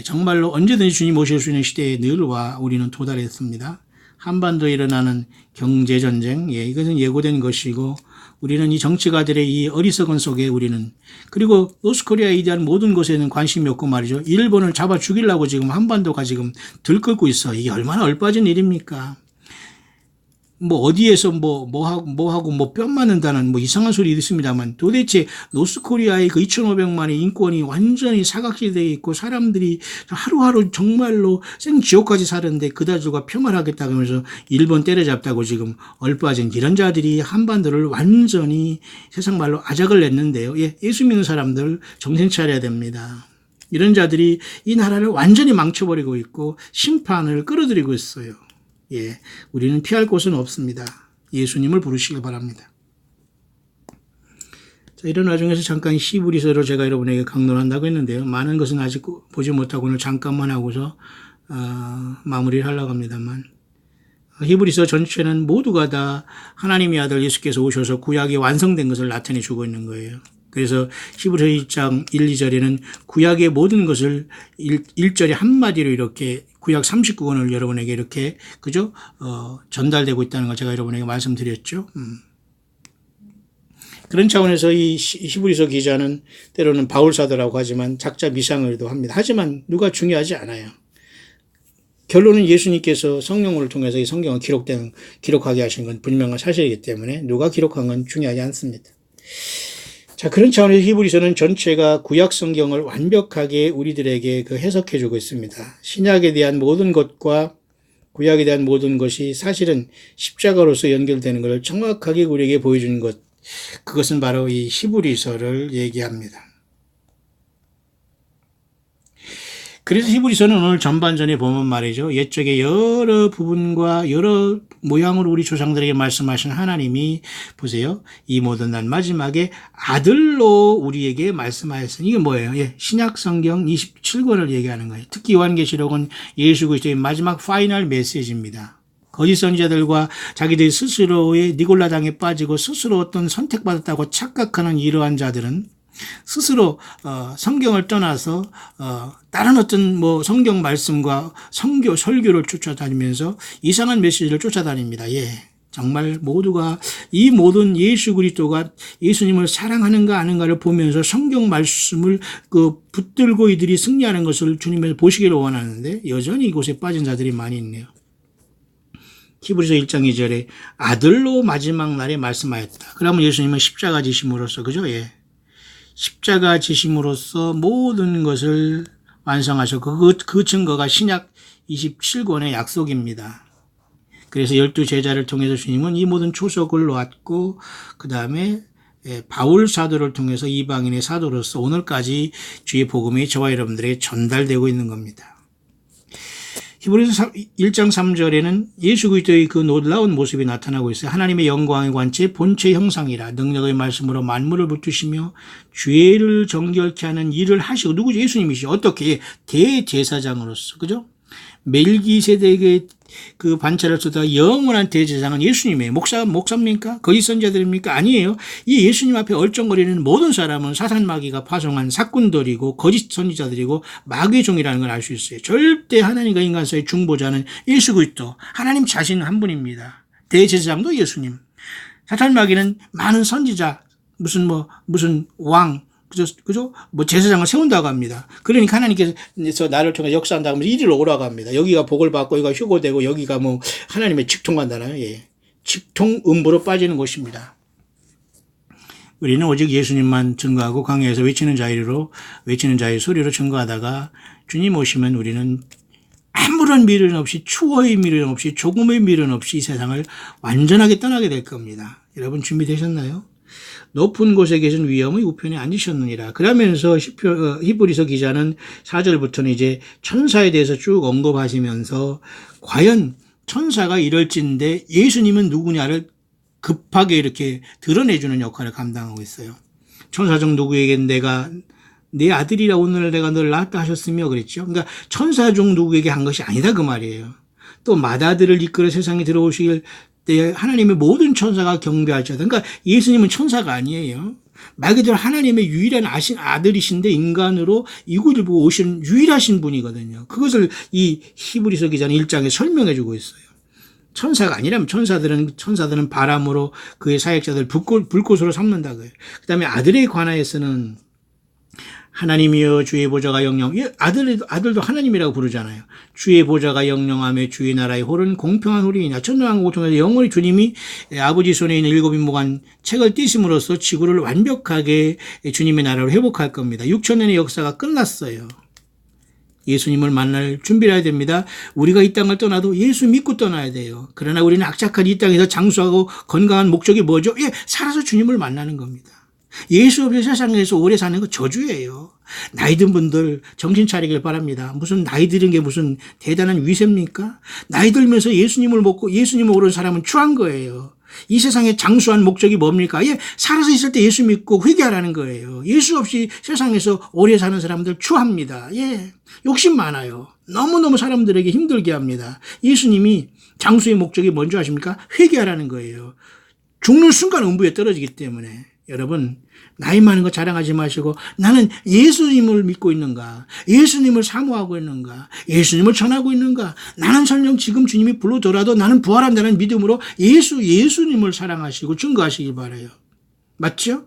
정말로 언제든지 주님 오실 수 있는 시대에 늘 우리는 도달했습니다. 한반도에 일어나는 경제전쟁, 이것은 예고된 것이고 우리는 이 정치가들의 이 어리석은 속에 우리는 그리고 노스코리아에 대한 모든 것에는 관심이 없고 말이죠. 일본을 잡아 죽이려고 지금 한반도가 지금 들끓고 있어. 이게 얼마나 얼빠진 일입니까? 뭐 어디에서 뭐 하고 뼈 맞는다는 이상한 소리 있습니다만 도대체 노스코리아의 그 2,500만의 인권이 완전히 사각지대에 있고 사람들이 하루하루 정말로 생지옥까지 사는데 그다지가 평화를 하겠다고 하면서 일본 때려잡다고 지금 얼빠진 이런 자들이 한반도를 완전히 세상 말로 아작을 냈는데요. 예수 믿는 사람들 정신 차려야 됩니다. 이런 자들이 이 나라를 완전히 망쳐버리고 있고 심판을 끌어들이고 있어요. 우리는 피할 곳은 없습니다. 예수님을 부르시길 바랍니다. 자, 이런 와중에서 잠깐 히브리서를 제가 여러분에게 강론한다고 했는데요. 많은 것은 아직 보지 못하고 오늘 잠깐만 하고서 마무리를 하려고 합니다만 히브리서 전체는 모두가 다 하나님의 아들 예수께서 오셔서 구약이 완성된 것을 나타내 주고 있는 거예요. 그래서 히브리서 1장 1, 2절에는 구약의 모든 것을 1절에 한마디로 이렇게 구약 39권을 여러분에게 이렇게 그죠? 전달되고 있다는 걸 제가 여러분에게 말씀드렸죠. 그런 차원에서 이 히브리서 기자는 때로는 바울 사도라고 하지만 작자 미상을도 합니다. 하지만 누가 중요하지 않아요. 결론은 예수님께서 성령을 통해서 이 성경을 기록하게 하신 건 분명한 사실이기 때문에 누가 기록한 건 중요하지 않습니다. 자, 그런 차원에서 히브리서는 전체가 구약 성경을 완벽하게 우리들에게 해석해 주고 있습니다. 신약에 대한 모든 것과 구약에 대한 모든 것이 사실은 십자가로서 연결되는 것을 정확하게 우리에게 보여주는 것, 그것은 바로 이 히브리서를 얘기합니다. 그래서 히브리서는 오늘 전반전에 보면 말이죠. 옛적의 여러 부분과 여러 모양으로 우리 조상들에게 말씀하신 하나님이 보세요. 이 모든 날 마지막에 아들로 우리에게 말씀하였으니 이게 뭐예요? 신약 성경 27권을 얘기하는 거예요. 특히 요한계시록은 예수 그리스도의 마지막 파이널 메시지입니다. 거짓 선지자들과 자기들 스스로의 니골라당에 빠지고 스스로 어떤 선택받았다고 착각하는 이러한 자들은 스스로 성경을 떠나서 다른 어떤 성경 말씀과 설교를 쫓아다니면서 이상한 메시지를 쫓아다닙니다. 정말 모두가 이 모든 예수 그리스도가 예수님을 사랑하는가 아는가를 보면서 성경 말씀을 붙들고 이들이 승리하는 것을 주님을 보시기를 원하는데 여전히 이곳에 빠진 자들이 많이 있네요. 히브리서 1장 2절에 아들로 마지막 날에 말씀하였다. 그러면 예수님은 십자가 지심으로써 그죠? 십자가 지심으로써 모든 것을 완성하셨고 그 증거가 신약 27권의 약속입니다. 그래서 12제자를 통해서 주님은 이 모든 초석을 놓았고 그 다음에 바울 사도를 통해서 이방인의 사도로서 오늘까지 주의 복음이 저와 여러분들에게 전달되고 있는 겁니다. 히브리서 1장 3절에는 예수 그리스도의 그 놀라운 모습이 나타나고 있어요. 하나님의 영광의 관체 본체 형상이라 능력의 말씀으로 만물을 붙드시며 죄를 정결케 하는 일을 하시고 누구죠? 예수님이시죠. 어떻게? 대제사장으로서 그죠? 멜기세덱의 그 반차를 쏟아 영원한 대제사장은 예수님이에요. 목사입니까? 거짓 선지자들입니까? 아니에요. 이 예수님 앞에 얼쩡거리는 모든 사람은 사탄 마귀가 파송한 사꾼들이고 거짓 선지자들이고 마귀의 종이라는 걸 알 수 있어요. 절대 하나님과 인간 사이의 중보자는 예수 그리스도 하나님 자신 한 분입니다. 대제사장도 예수님. 사탄 마귀는 많은 선지자 무슨 왕 그죠? 제사장을 세운다고 합니다. 그러니까 하나님께서 나를 통해 역사한다고 하면서 이리로 오라고 합니다. 여기가 복을 받고, 여기가 휴고되고, 여기가 하나님의 직통한다나요? 직통 음부로 빠지는 곳입니다. 우리는 오직 예수님만 증거하고 광야에서 외치는 자의 소리로 증거하다가 주님 오시면 우리는 아무런 미련 없이, 추호의 미련 없이, 조금의 미련 없이 이 세상을 완전하게 떠나게 될 겁니다. 여러분 준비되셨나요? 높은 곳에 계신 위엄의 우편에 앉으셨느니라. 그러면서 히브리서 기자는 4절부터는 이제 천사에 대해서 쭉 언급하시면서 과연 천사가 이럴진데 예수님은 누구냐를 급하게 이렇게 드러내주는 역할을 감당하고 있어요. 천사 중 누구에겐 내가 내 아들이라 오늘 내가 너를 낳았다 하셨으며 그랬죠. 그러니까 천사 중 누구에게 한 것이 아니다 그 말이에요. 또 맏아들을 이끌어 세상에 들어오시길 때 하나님의 모든 천사가 경배할지어다. 그러니까 예수님은 천사가 아니에요. 말 그대로 하나님의 유일한 아들이신데 인간으로 이곳을 보고 오신 유일하신 분이거든요. 그것을 이 히브리서 기자는 1장에 설명해 주고 있어요. 천사가 아니라면 천사들은 바람으로 그의 사역자들 불꽃으로 삼는다. 그 다음에 아들에 관하여서는 하나님이여 주의 보좌가 영영, 아들도 하나님이라고 부르잖아요. 주의 보좌가 영영하며 주의 나라의 홀은 공평한 홀이니라. 천정왕국 통해서 영원히 주님이 아버지 손에 있는 일곱 인목한 책을 띄심으로써 지구를 완벽하게 주님의 나라로 회복할 겁니다. 6,000년의 역사가 끝났어요. 예수님을 만날 준비를 해야 됩니다. 우리가 이 땅을 떠나도 예수 믿고 떠나야 돼요. 그러나 우리는 악착한 이 땅에서 장수하고 건강한 목적이 뭐죠? 살아서 주님을 만나는 겁니다. 예수 없이 세상에서 오래 사는 거 저주예요. 나이 든 분들 정신 차리길 바랍니다. 무슨 나이 들은 게 무슨 대단한 위세입니까? 나이 들면서 예수님을 먹고 예수님을 모르는 사람은 추한 거예요. 이 세상에 장수한 목적이 뭡니까? 살아서 있을 때 예수 믿고 회개하라는 거예요. 예수 없이 세상에서 오래 사는 사람들 추합니다. 욕심 많아요. 너무너무 사람들에게 힘들게 합니다. 예수님이 장수의 목적이 뭔지 아십니까? 회개하라는 거예요. 죽는 순간 음부에 떨어지기 때문에. 여러분, 나이 많은 거 자랑하지 마시고 나는 예수님을 믿고 있는가? 예수님을 사모하고 있는가? 예수님을 전하고 있는가? 나는 설령 지금 주님이 불러더라도 나는 부활한다는 믿음으로 예수님을 사랑하시고 증거하시길 바라요. 맞죠?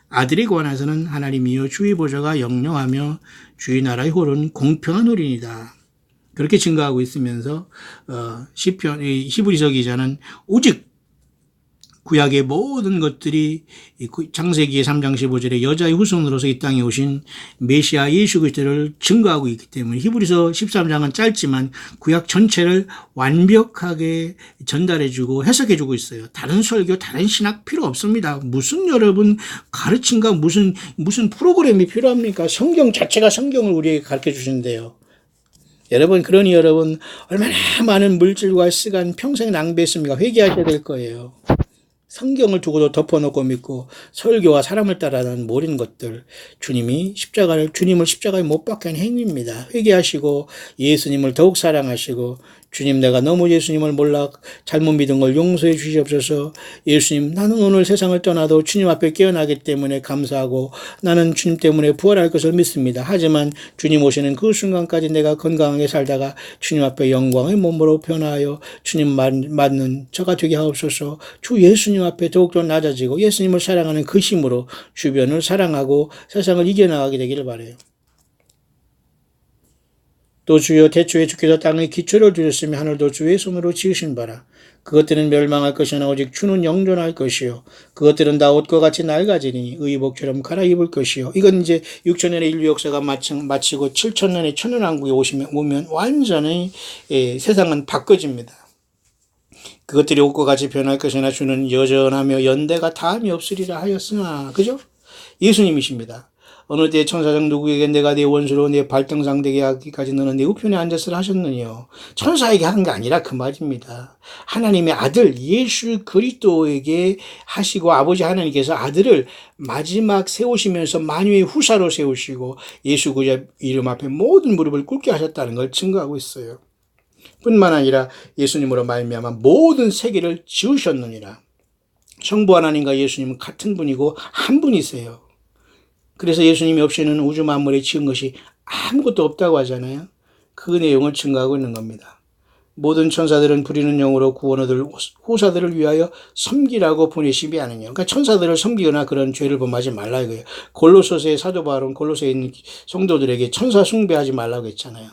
아들에 관해서는 하나님이여 주의 보좌가 영영하며 주의 나라의 홀은 공평한 홀이니이다. 그렇게 증거하고 있으면서 히브리서 기자는 오직 구약의 모든 것들이 창세기의 3장 15절에 여자의 후손으로서 이 땅에 오신 메시아 예수 그리스도를 증거하고 있기 때문에 히브리서 13장은 짧지만 구약 전체를 완벽하게 전달해주고 해석해주고 있어요. 다른 설교, 다른 신학 필요 없습니다. 무슨 여러분 가르침과 무슨 프로그램이 필요합니까? 성경 자체가 성경을 우리에게 가르쳐 주신대요. 그러니 여러분 얼마나 많은 물질과 시간 평생 낭비했습니까? 회개하셔야 될 거예요. 성경을 두고도 덮어놓고 믿고 설교와 사람을 따라하는 모든 것들 주님을 십자가에 못 박게 한 행위입니다. 회개하시고 예수님을 더욱 사랑하시고 주님 내가 너무 예수님을 몰라 잘못 믿은 걸 용서해 주시옵소서. 예수님 나는 오늘 세상을 떠나도 주님 앞에 깨어나기 때문에 감사하고 나는 주님 때문에 부활할 것을 믿습니다. 하지만 주님 오시는 그 순간까지 내가 건강하게 살다가 주님 앞에 영광의 몸으로 변화하여 주님 맞는 저가 되게 하옵소서. 주 예수님 앞에 더욱더 낮아지고 예수님을 사랑하는 그 힘으로 주변을 사랑하고 세상을 이겨나가게 되기를 바라요. 또 주여 태초에 주께서 땅에 기초를 두셨으며 하늘도 주의 손으로 지으신 바라. 그것들은 멸망할 것이나 오직 주는 영존할 것이요. 그것들은 다 옷과 같이 낡아지니 의복처럼 갈아입을 것이요. 이건 이제 6,000년의 인류 역사가 마치고 7,000년의 천년왕국에 오면 완전히 세상은 바꿔집니다. 그것들이 옷과 같이 변할 것이나 주는 여전하며 연대가 다함이 없으리라 하였으나. 그죠? 예수님이십니다. 어느 때 천사장 누구에게 내가 내 원수로 내 발등상 되게 하기까지 너는 내 우편에 앉았으라 하셨느뇨. 천사에게 하는 게 아니라 그 말입니다. 하나님의 아들 예수 그리스도에게 하시고 아버지 하나님께서 아들을 마지막 세우시면서 만유의 후사로 세우시고 예수 그의 이름 앞에 모든 무릎을 꿇게 하셨다는 걸 증거하고 있어요. 뿐만 아니라 예수님으로 말미암아 모든 세계를 지으셨느니라. 성부 하나님과 예수님은 같은 분이고 한 분이세요. 그래서 예수님이 없이는 우주 만물에 지은 것이 아무것도 없다고 하잖아요. 그 내용을 증거하고 있는 겁니다. 모든 천사들은 부리는 영으로 구원 얻을 호사들을 위하여 섬기라고 보내심이 아니냐. 그러니까 천사들을 섬기거나 그런 죄를 범하지 말라 이거예요. 골로새서의 사도 바울은 골로새에 있는 성도들에게 천사 숭배하지 말라고 했잖아요.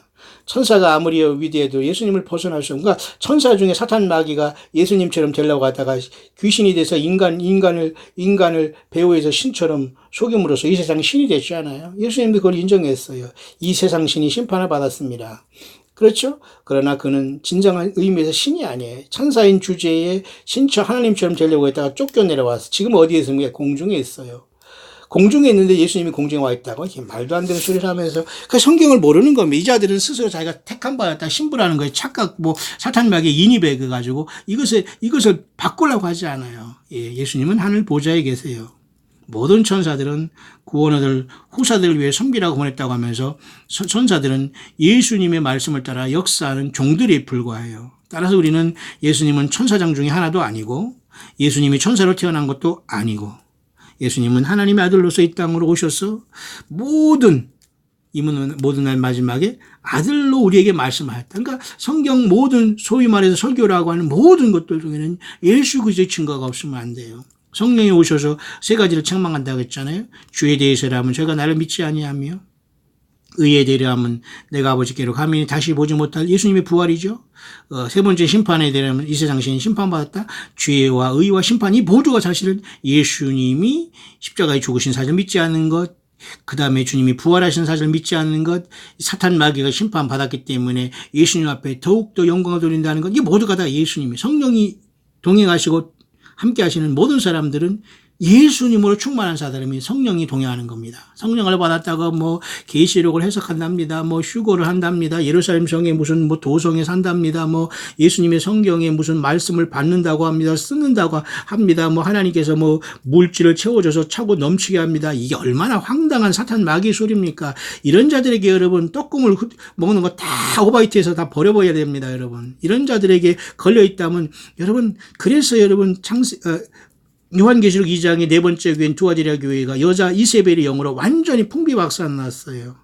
천사가 아무리 위대해도 예수님을 벗어날 수 없는, 그러니까 천사 중에 사탄 마귀가 예수님처럼 되려고 하다가 귀신이 돼서 인간을 배후에서 신처럼 속임으로써 이 세상 신이 됐지 않아요? 예수님도 그걸 인정했어요. 이 세상 신이 심판을 받았습니다. 그렇죠? 그러나 그는 진정한 의미에서 신이 아니에요. 천사인 주제에 하나님처럼 되려고 했다가 쫓겨내려와서 지금 어디에 있습니까? 공중에 있어요. 공중에 있는데 예수님이 공중에 와 있다고 이렇게 말도 안 되는 소리를 하면서 그 성경을 모르는 겁니다. 이 자들은 스스로 자기가 택한 바였다 신부라는 거에 착각 사탄 마귀에 인입해 가지고 이것을 바꾸려고 하지 않아요. 예수님은 하늘 보좌에 계세요. 모든 천사들은 구원 얻을 후사들을 위해 섬기라고 보냈다고 하면서 천사들은 예수님의 말씀을 따라 역사하는 종들에 불과해요. 따라서 우리는 예수님은 천사장 중에 하나도 아니고 예수님이 천사로 태어난 것도 아니고 예수님은 하나님의 아들로서 이 땅으로 오셔서 모든 날 마지막에 아들로 우리에게 말씀하였다. 그러니까 성경 모든 소위 말해서 설교라고 하는 모든 것들 중에는 예수 그리스도의 증거가 없으면 안 돼요. 성령이 오셔서 세 가지를 책망한다고 했잖아요. 주에 대해서라면 저희가 나를 믿지 아니하며 의에 대하면 내가 아버지께로 가면 다시 보지 못할 예수님의 부활이죠. 세 번째 심판에 대하면 이 세상 신 심판받았다. 죄와 의와 심판이 모두가 사실은 예수님이 십자가에 죽으신 사실 믿지 않는 것, 그 다음에 주님이 부활하신 사실을 믿지 않는 것, 사탄 마귀가 심판받았기 때문에 예수님 앞에 더욱더 영광을 돌린다는 것, 이게 모두가 다 예수님이 성령이 동행하시고 함께 하시는 모든 사람들은 예수님으로 충만한 사람이 성령이 동행하는 겁니다. 성령을 받았다가 뭐 계시록을 해석한답니다. 뭐 휴거를 한답니다. 예루살렘 성에 무슨 뭐 도성에 산답니다. 뭐 예수님의 성경에 무슨 말씀을 받는다고 합니다. 쓰는다고 합니다. 뭐 하나님께서 뭐 물질을 채워줘서 차고 넘치게 합니다. 이게 얼마나 황당한 사탄 마귀 소리입니까? 이런 자들에게 여러분 떡국을 먹는 거 다 오바이트해서 다 버려버려야 됩니다. 여러분 이런 자들에게 걸려 있다면 여러분 그래서 여러분 요한계시록 2장의 네 번째 교회인 두아디라 교회가 여자 이세벨의 영으로 완전히 풍비박산났어요.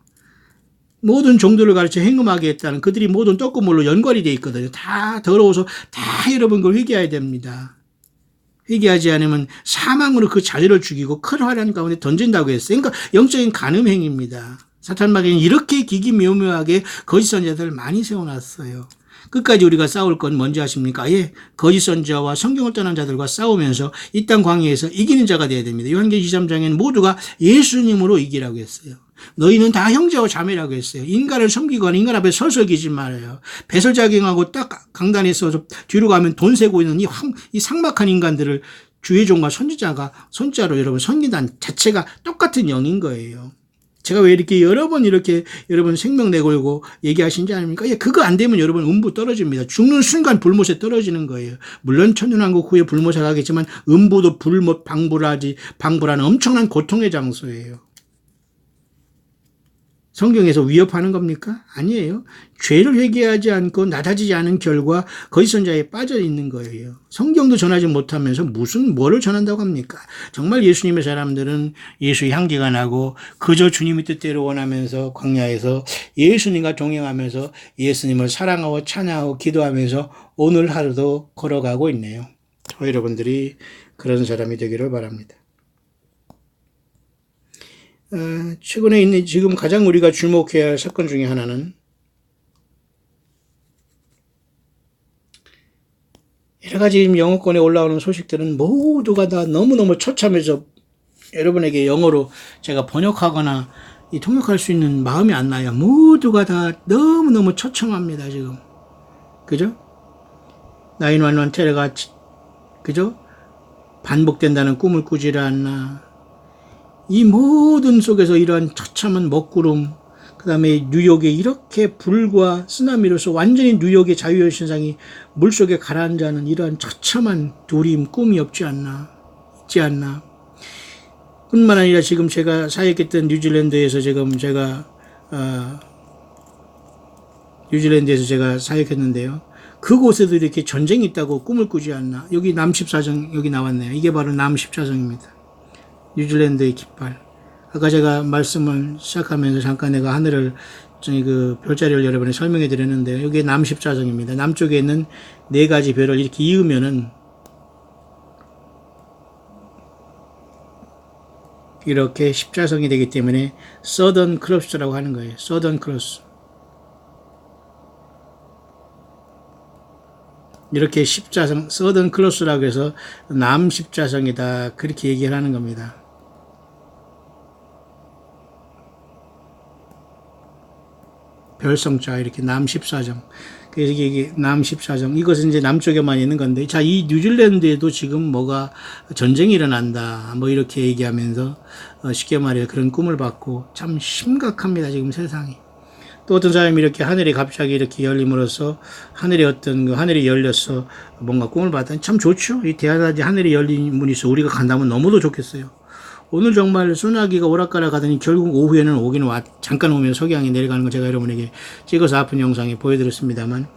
모든 종들을 가르쳐 행음하게 했다는 그들이 모든 떡고물로 연관이 되어 있거든요. 다 더러워서 다 여러분 그걸 회개해야 됩니다. 회개하지 않으면 사망으로 그 자녀를 죽이고 큰 화란 가운데 던진다고 했어요. 그러니까 영적인 간음행입니다. 사탄 마귀는 이렇게 기기묘묘하게 거짓 선지자들을 많이 세워놨어요. 끝까지 우리가 싸울 건 뭔지 아십니까? 예, 거짓 선지자와 성경을 떠난 자들과 싸우면서 이 땅 광야에서 이기는 자가 되어야 됩니다. 요한계시록 23장에는 모두가 예수님으로 이기라고 했어요. 너희는 다 형제와 자매라고 했어요. 인간을 섬기거나 인간 앞에 설설기지 말아요. 배설자경하고 딱 강단에 서서 뒤로 가면 돈 세고 있는 이 삭막한 인간들을 주의 종과 선지자로 여러분 섬긴다는 자체가 똑같은 영인 거예요. 제가 왜 이렇게 여러 번 이렇게 여러분 생명 내걸고 얘기하신지 아닙니까? 예, 그거 안 되면 여러분 음부 떨어집니다. 죽는 순간 불못에 떨어지는 거예요. 물론 천년왕국 후에 불못에 가겠지만 음부도 불못 방불하는 엄청난 고통의 장소예요. 성경에서 위협하는 겁니까? 아니에요. 죄를 회개하지 않고 낮아지지 않은 결과 거짓 선자에 빠져 있는 거예요. 성경도 전하지 못하면서 뭐를 전한다고 합니까? 정말 예수님의 사람들은 예수의 향기가 나고 그저 주님의 뜻대로 원하면서 광야에서 예수님과 동행하면서 예수님을 사랑하고 찬양하고 기도하면서 오늘 하루도 걸어가고 있네요. 저 여러분들이 그런 사람이 되기를 바랍니다. 최근에 있는 지금 가장 우리가 주목해야 할 사건 중에 하나는 여러 가지 영어권에 올라오는 소식들은 모두가 다 너무너무 처참해서 여러분에게 영어로 제가 번역하거나 통역할 수 있는 마음이 안 나요. 모두가 다 너무너무 처참합니다, 지금. 그죠? 911 테러가, 그죠? 반복된다는 꿈을 꾸지를 않나. 이 모든 속에서 이러한 처참한 먹구름, 그 다음에 뉴욕에 이렇게 불과 쓰나미로서 완전히 뉴욕의 자유의 신상이 물속에 가라앉아는 이러한 처참한 두림, 꿈이 있지 않나. 뿐만 아니라 지금 제가 사역했던 뉴질랜드에서 제가 사역했는데요. 그곳에도 이렇게 전쟁이 있다고 꿈을 꾸지 않나. 여기 남14정 여기 나왔네요. 이게 바로 남14정입니다. 뉴질랜드의 깃발. 아까 제가 말씀을 시작하면서 잠깐 내가 하늘을 그 별자리를 여러분에 설명해 드렸는데 여기 남14정입니다. 남쪽에 있는 네 가지 별을 이렇게 이으면은 이렇게 십자성이 되기 때문에 서던 크로스라고 하는 거예요. 서던 크로스. 이렇게 십자성, 서던 크로스라고 해서 남십자성이다. 그렇게 얘기를 하는 겁니다. 별성자 이렇게 남14정. 그래서 이게 남14정. 이것은 이제 남쪽에만 있는 건데, 자, 이 뉴질랜드에도 지금 뭐가 전쟁이 일어난다. 뭐 이렇게 얘기하면서 쉽게 말해 그런 꿈을 받고 참 심각합니다. 지금 세상이. 또 어떤 사람이 이렇게 하늘이 갑자기 이렇게 열림으로써 하늘이 열려서 뭔가 꿈을 봤다니 참 좋죠. 이 대하다지 하늘이 열린 문이 있어 우리가 간다면 너무도 좋겠어요. 오늘 정말 소나기가 오락가락 가더니 결국 오후에는 잠깐 오면 석양이 내려가는 거 제가 여러분에게 찍어서 아픈 영상에 보여드렸습니다만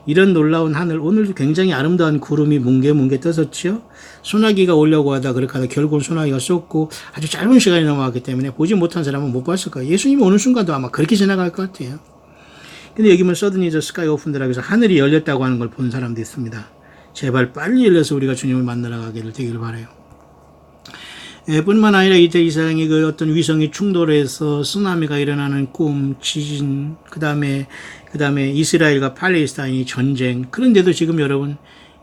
이런 놀라운 하늘, 오늘도 굉장히 아름다운 구름이 뭉게뭉게 떴었죠. 소나기가 오려고 하다 그렇게 하다 결국은 소나기가 쏟고 아주 짧은 시간이 넘어갔기 때문에 보지 못한 사람은 못 봤을 거예요. 예수님이 오는 순간도 아마 그렇게 지나갈 것 같아요. 근데 여기 보면 suddenly the sky opened라고 해서 하늘이 열렸다고 하는 걸 본 사람도 있습니다. 제발 빨리 열려서 우리가 주님을 만나러 가기를 되기를 바라요. 뿐만 아니라 이제 이상의 그 어떤 위성이 충돌해서 쓰나미가 일어나는 꿈, 지진, 그 다음에 이스라엘과 팔레스타인이 전쟁. 그런데도 지금 여러분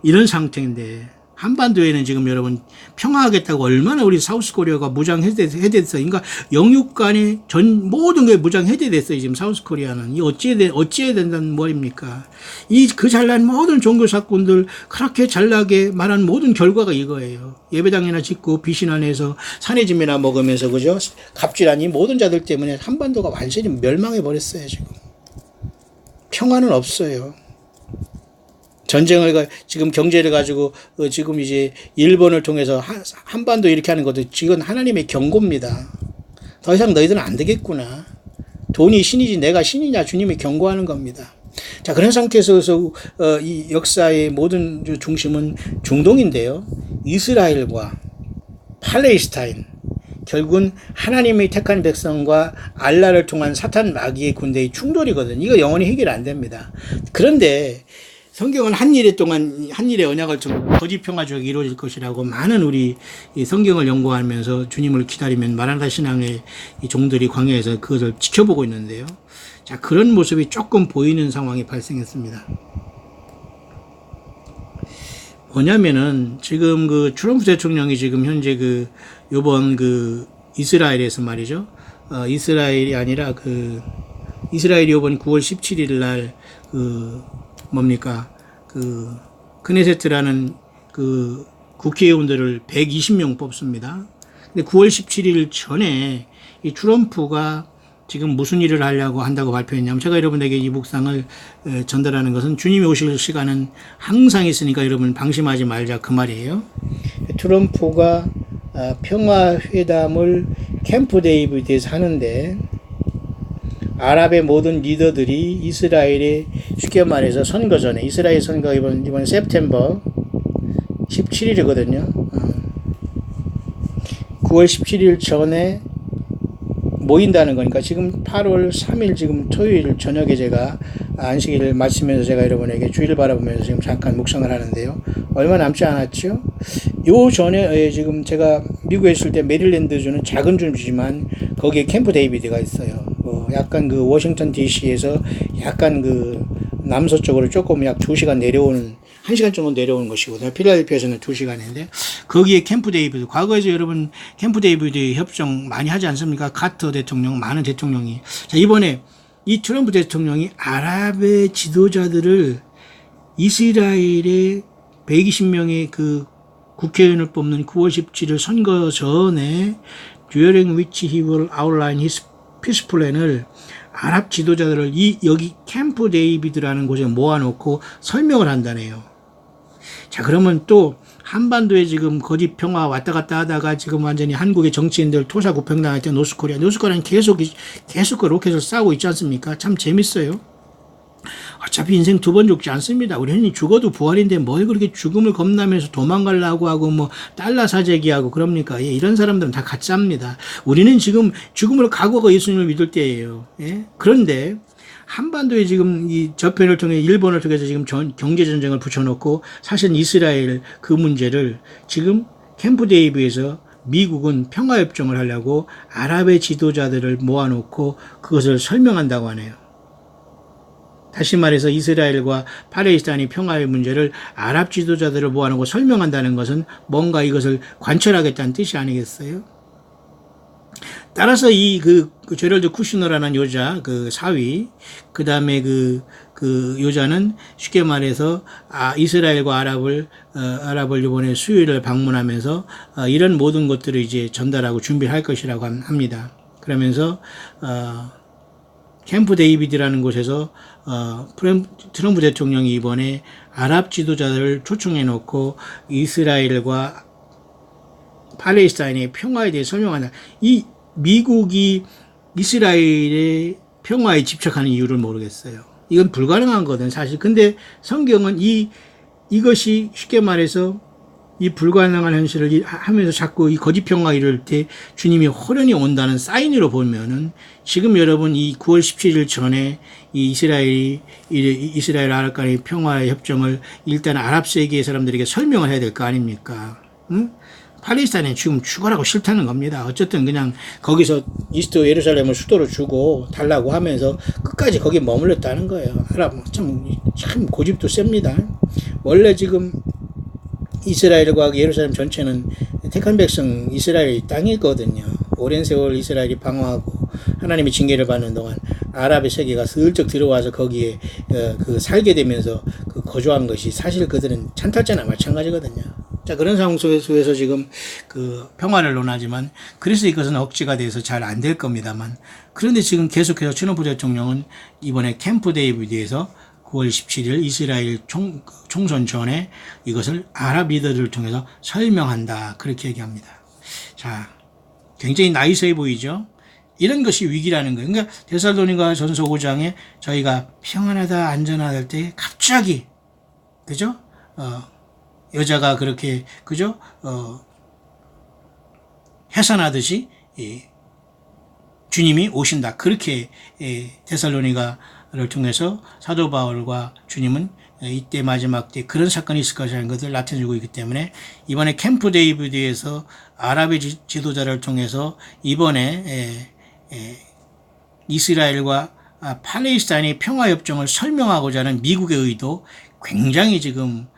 이런 상태인데 한반도에는 지금 여러분 평화하겠다고 얼마나 우리 사우스 코리아가 무장 해제됐어요. 그러니까 영육 간의 모든 게 무장 해제됐어요. 지금 사우스 코리아는. 이 어찌해야 된다는 말입니까? 그 잘난 모든 종교 사건들 그렇게 잘나게 말한 모든 결과가 이거예요. 예배당이나 짓고 비신 안에서 산의 짐이나 먹으면서 그죠? 갑질한 이 모든 자들 때문에 한반도가 완전히 멸망해 버렸어요. 지금. 평화는 없어요. 전쟁을 지금 경제를 가지고 지금 이제 일본을 통해서 한반도 이렇게 하는 것도 지금 하나님의 경고입니다. 더 이상 너희들은 안 되겠구나. 돈이 신이지 내가 신이냐 주님이 경고하는 겁니다. 자, 그런 상태에서 이 역사의 모든 중심은 중동인데요. 이스라엘과 팔레스타인, 결국은 하나님의 택한 백성과 알라를 통한 사탄 마귀의 군대의 충돌이거든요. 이거 영원히 해결 안 됩니다. 그런데 성경은 한 일의 언약을 통해 거짓 평화적이 이루어질 것이라고 많은 우리 성경을 연구하면서 주님을 기다리면 마라나타 신앙의 종들이 광야에서 그것을 지켜보고 있는데요. 자, 그런 모습이 조금 보이는 상황이 발생했습니다. 뭐냐면은 지금 그 트럼프 대통령이 지금 현재 요번 이스라엘에서 말이죠. 이스라엘이 아니라 이스라엘이 요번 9월 17일 날 크네세트라는 국회의원들을 120명 뽑습니다. 근데 9월 17일 전에 이 트럼프가 지금 무슨 일을 하려고 한다고 발표했냐면, 제가 여러분에게 이 묵상을 전달하는 것은 주님이 오실 시간은 항상 있으니까 여러분 방심하지 말자 그 말이에요. 트럼프가 평화회담을 캠프 데이비드에서 하는데 아랍의 모든 리더들이 이스라엘에 쉽게 말해서 선거 전에, 이스라엘 선거가 이번 september 17일이거든요. 9월 17일 전에 모인다는 거니까 지금 8월 3일 지금 토요일 저녁에 제가 안식일을 마치면서 제가 여러분에게 주일을 바라보면서 지금 잠깐 묵상을 하는데요. 얼마 남지 않았죠? 요 전에 지금 제가 미국에 있을 때 메릴랜드주는 작은 주지만 거기에 캠프 데이비드가 있어요. 약간 워싱턴 DC에서 약간 남서쪽으로 조금 약 2시간 내려오는, 1시간 정도 내려오는 것이거든요. 필라델피아에서는 2시간인데, 거기에 캠프 데이비드, 과거에서 여러분 캠프 데이비드 협정 많이 하지 않습니까? 카터 대통령, 많은 대통령이. 자, 이번에 이 트럼프 대통령이 아랍의 지도자들을 이스라엘의 120명의 국회의원을 뽑는 9월 17일 선거 전에 during which he will outline his peace plan을 아랍 지도자들을 여기 캠프 데이비드라는 곳에 모아놓고 설명을 한다네요. 자, 그러면 또 한반도에 지금 거짓 평화 왔다 갔다 하다가 지금 완전히 한국의 정치인들 토사구팽당할 때 노스코리아는 계속 그 로켓을 쏴고 있지 않습니까? 참 재밌어요. 어차피 인생 2번 죽지 않습니다. 우리는 죽어도 부활인데 뭘 그렇게 죽음을 겁나면서 도망가려고 하고 달러 사재기하고 그럽니까? 예, 이런 사람들은 다 가짜입니다. 우리는 지금 죽음을 각오하고 예수님을 믿을 때예요. 예? 그런데 한반도에 지금 이 저편을 통해 일본을 통해서 지금 경제전쟁을 붙여놓고 사실 이스라엘 그 문제를 지금 캠프 데이비드에서 미국은 평화협정을 하려고 아랍의 지도자들을 모아놓고 그것을 설명한다고 하네요. 다시 말해서 이스라엘과 팔레스타인의 평화의 문제를 아랍 지도자들을 모아놓고 설명한다는 것은 뭔가 이것을 관철하겠다는 뜻이 아니겠어요? 따라서 제럴드 쿠슈너라는 여자, 사위, 그 다음에 여자는 쉽게 말해서, 이스라엘과 아랍을 이번에 수요일을 방문하면서, 이런 모든 것들을 이제 전달하고 준비할 것이라고 합니다. 그러면서, 캠프 데이비드라는 곳에서 트럼프 대통령이 이번에 아랍 지도자들을 초청해 놓고 이스라엘과 팔레스타인의 평화에 대해 설명한다. 미국이 이스라엘의 평화에 집착하는 이유를 모르겠어요. 이건 불가능한 거든 사실. 근데 성경은 이것이 쉽게 말해서 이 불가능한 현실을 하면서 자꾸 이 거짓 평화가 이럴 때 주님이 호련히 온다는 사인으로 보면은 지금 여러분 이 9월 17일 전에 이 이스라엘 아랍 간의 평화 협정을 일단 아랍 세계의 사람들에게 설명을 해야 될 거 아닙니까? 응? 팔레스타인에 지금 죽어라고 싫다는 겁니다. 어쨌든 그냥 거기서 이스트 예루살렘을 수도로 주고 달라고 하면서 끝까지 거기 머물렀다는 거예요. 참 고집도 셉니다. 원래 지금 이스라엘과 예루살렘 전체는 택한 백성 이스라엘 땅이거든요. 오랜 세월 이스라엘이 방어하고 하나님의 징계를 받는 동안 아랍의 세계가 슬쩍 들어와서 거기에 그 살게 되면서 그 거주한 것이 사실 그들은 찬탈자나 마찬가지거든요. 자, 그런 상황 속에서 지금 그 평화를 논하지만 그래서 이것은 억지가 돼서 잘 안 될 겁니다만, 그런데 지금 계속해서 트럼프 대통령은 이번에 캠프 데이비드에서 9월 17일 이스라엘 총선 전에 이것을 아랍 리더들을 통해서 설명한다. 그렇게 얘기합니다. 자, 굉장히 나이스해 보이죠? 이런 것이 위기라는 거예요. 그러니까 데살로니가 전서 5장에 저희가 평안하다, 안전하다 할 때 갑자기, 그죠? 여자가 그렇게, 그죠? 해산하듯이, 주님이 오신다. 그렇게, 데살로니가를 통해서 사도 바울과 주님은 이때 마지막 때 그런 사건이 있을 것이라는 것을 나타내고 있기 때문에 이번에 캠프 데이비드에서 아랍의 지도자를 통해서 이번에 이스라엘과 팔레스타인의 평화협정을 설명하고자 하는 미국의 의도 굉장히 지금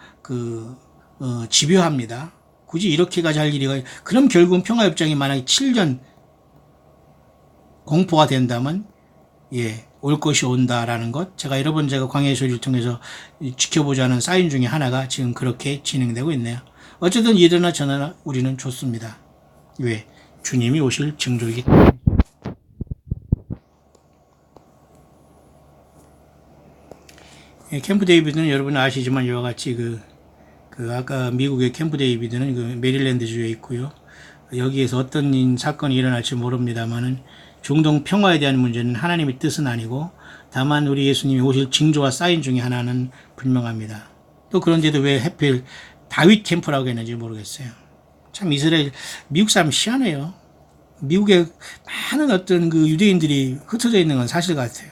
집요합니다. 굳이 이렇게까지 할 일이, 그럼 결국은 평화협정이 만약에 7년 공포가 된다면 올 것이 온다라는 것, 제가 여러 번 광야의 소리를 통해서 지켜보자는 사인 중에 하나가 지금 그렇게 진행되고 있네요. 어쨌든 이러나 저러나 우리는 좋습니다. 왜? 주님이 오실 징조이기 때문에. 캠프 데이비드는 여러분 아시지만 이와 같이 아까 미국의 캠프 데이비드는 그 메릴랜드주에 있고요. 여기에서 어떤 사건이 일어날지 모릅니다만은 중동 평화에 대한 문제는 하나님의 뜻은 아니고 다만 우리 예수님이 오실 징조와 사인 중에 하나는 분명합니다. 또 그런데도 왜 하필 다윗 캠프라고 했는지 모르겠어요. 참 미국 사람 희한해요. 미국에 많은 어떤 그 유대인들이 흩어져 있는 건 사실 같아요.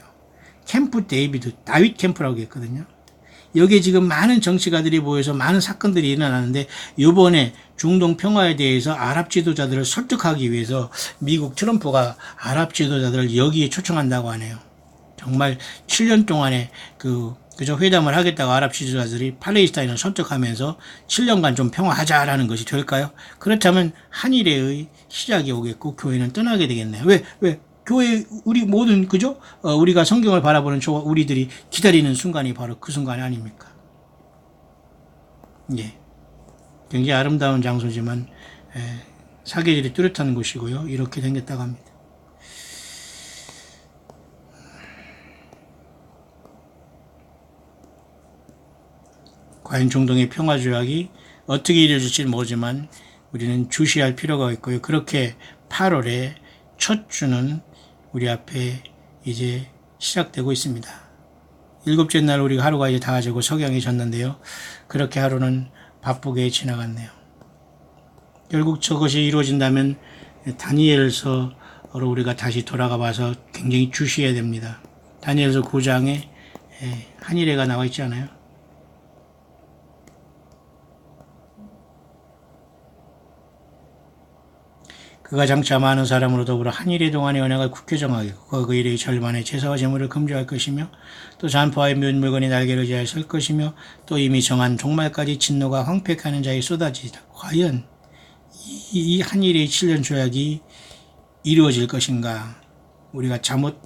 캠프 데이비드, 다윗 캠프라고 했거든요. 여기에 지금 많은 정치가들이 모여서 많은 사건들이 일어나는데 이번에 중동 평화에 대해서 아랍 지도자들을 설득하기 위해서 미국 트럼프가 아랍 지도자들을 여기에 초청한다고 하네요. 정말 7년 동안에 그저 회담을 하겠다고 아랍 지도자들이 팔레스타인을 설득하면서 7년간 좀 평화하자라는 것이 될까요? 그렇다면 한일의 시작이 오겠고 교회는 떠나게 되겠네요. 왜? 교회 우리 모든 그죠? 우리가 성경을 바라보는 우리들이 기다리는 순간이 바로 그 순간이 아닙니까? 굉장히 아름다운 장소지만 사계절이 뚜렷한 곳이고요. 이렇게 생겼다고 합니다. 과연 중동의 평화 조약이 어떻게 이루어질지 모르지만 우리는 주시할 필요가 있고요. 그렇게 8월에 첫 주는 우리 앞에 이제 시작되고 있습니다. 7째 날 우리가 하루가 이제 다 가지고 석양이 졌는데요. 그렇게 하루는 바쁘게 지나갔네요. 결국 저것이 이루어진다면 다니엘서로 우리가 다시 돌아가 봐서 굉장히 주시해야 됩니다. 다니엘서 9장에 한일해가 나와 있지 않아요? 그가 장차 많은 사람으로 더불어 한일의 동안의 언약을 굳게 정하겠고 그 일의 절반의 제사와 제물을 금지할 것이며 또 잔포와의 몇 물건이 날개를 지하에 설 것이며 또 이미 정한 종말까지 진노가 황폐하는 자에 쏟아지리라. 과연 이 한일의 7년 조약이 이루어질 것인가? 우리가 잠옷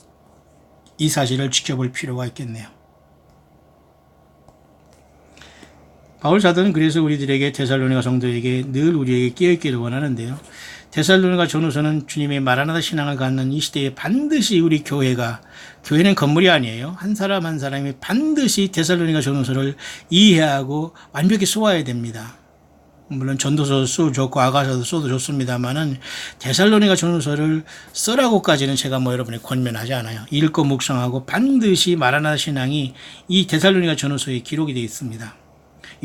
이 사실을 지켜볼 필요가 있겠네요. 바울 사도는 그래서 우리들에게 데살로니가 성도에게 늘 우리에게 깨어있기를 원하는데요. 데살로니가 전후서는 주님의 마라나다 신앙을 갖는 이 시대에 반드시 우리 교회는 건물이 아니에요. 한 사람 한 사람이 반드시 데살로니가 전후서를 이해하고 완벽히 소화해야 됩니다. 물론 전도서 써 좋고 아가서도 써도 좋습니다만은 데살로니가 전서를 쓰라고까지는 제가 뭐 여러분이 권면하지 않아요. 읽고 묵상하고 반드시 마라나다 신앙이 이 데살로니가 전서에 기록이 되어 있습니다.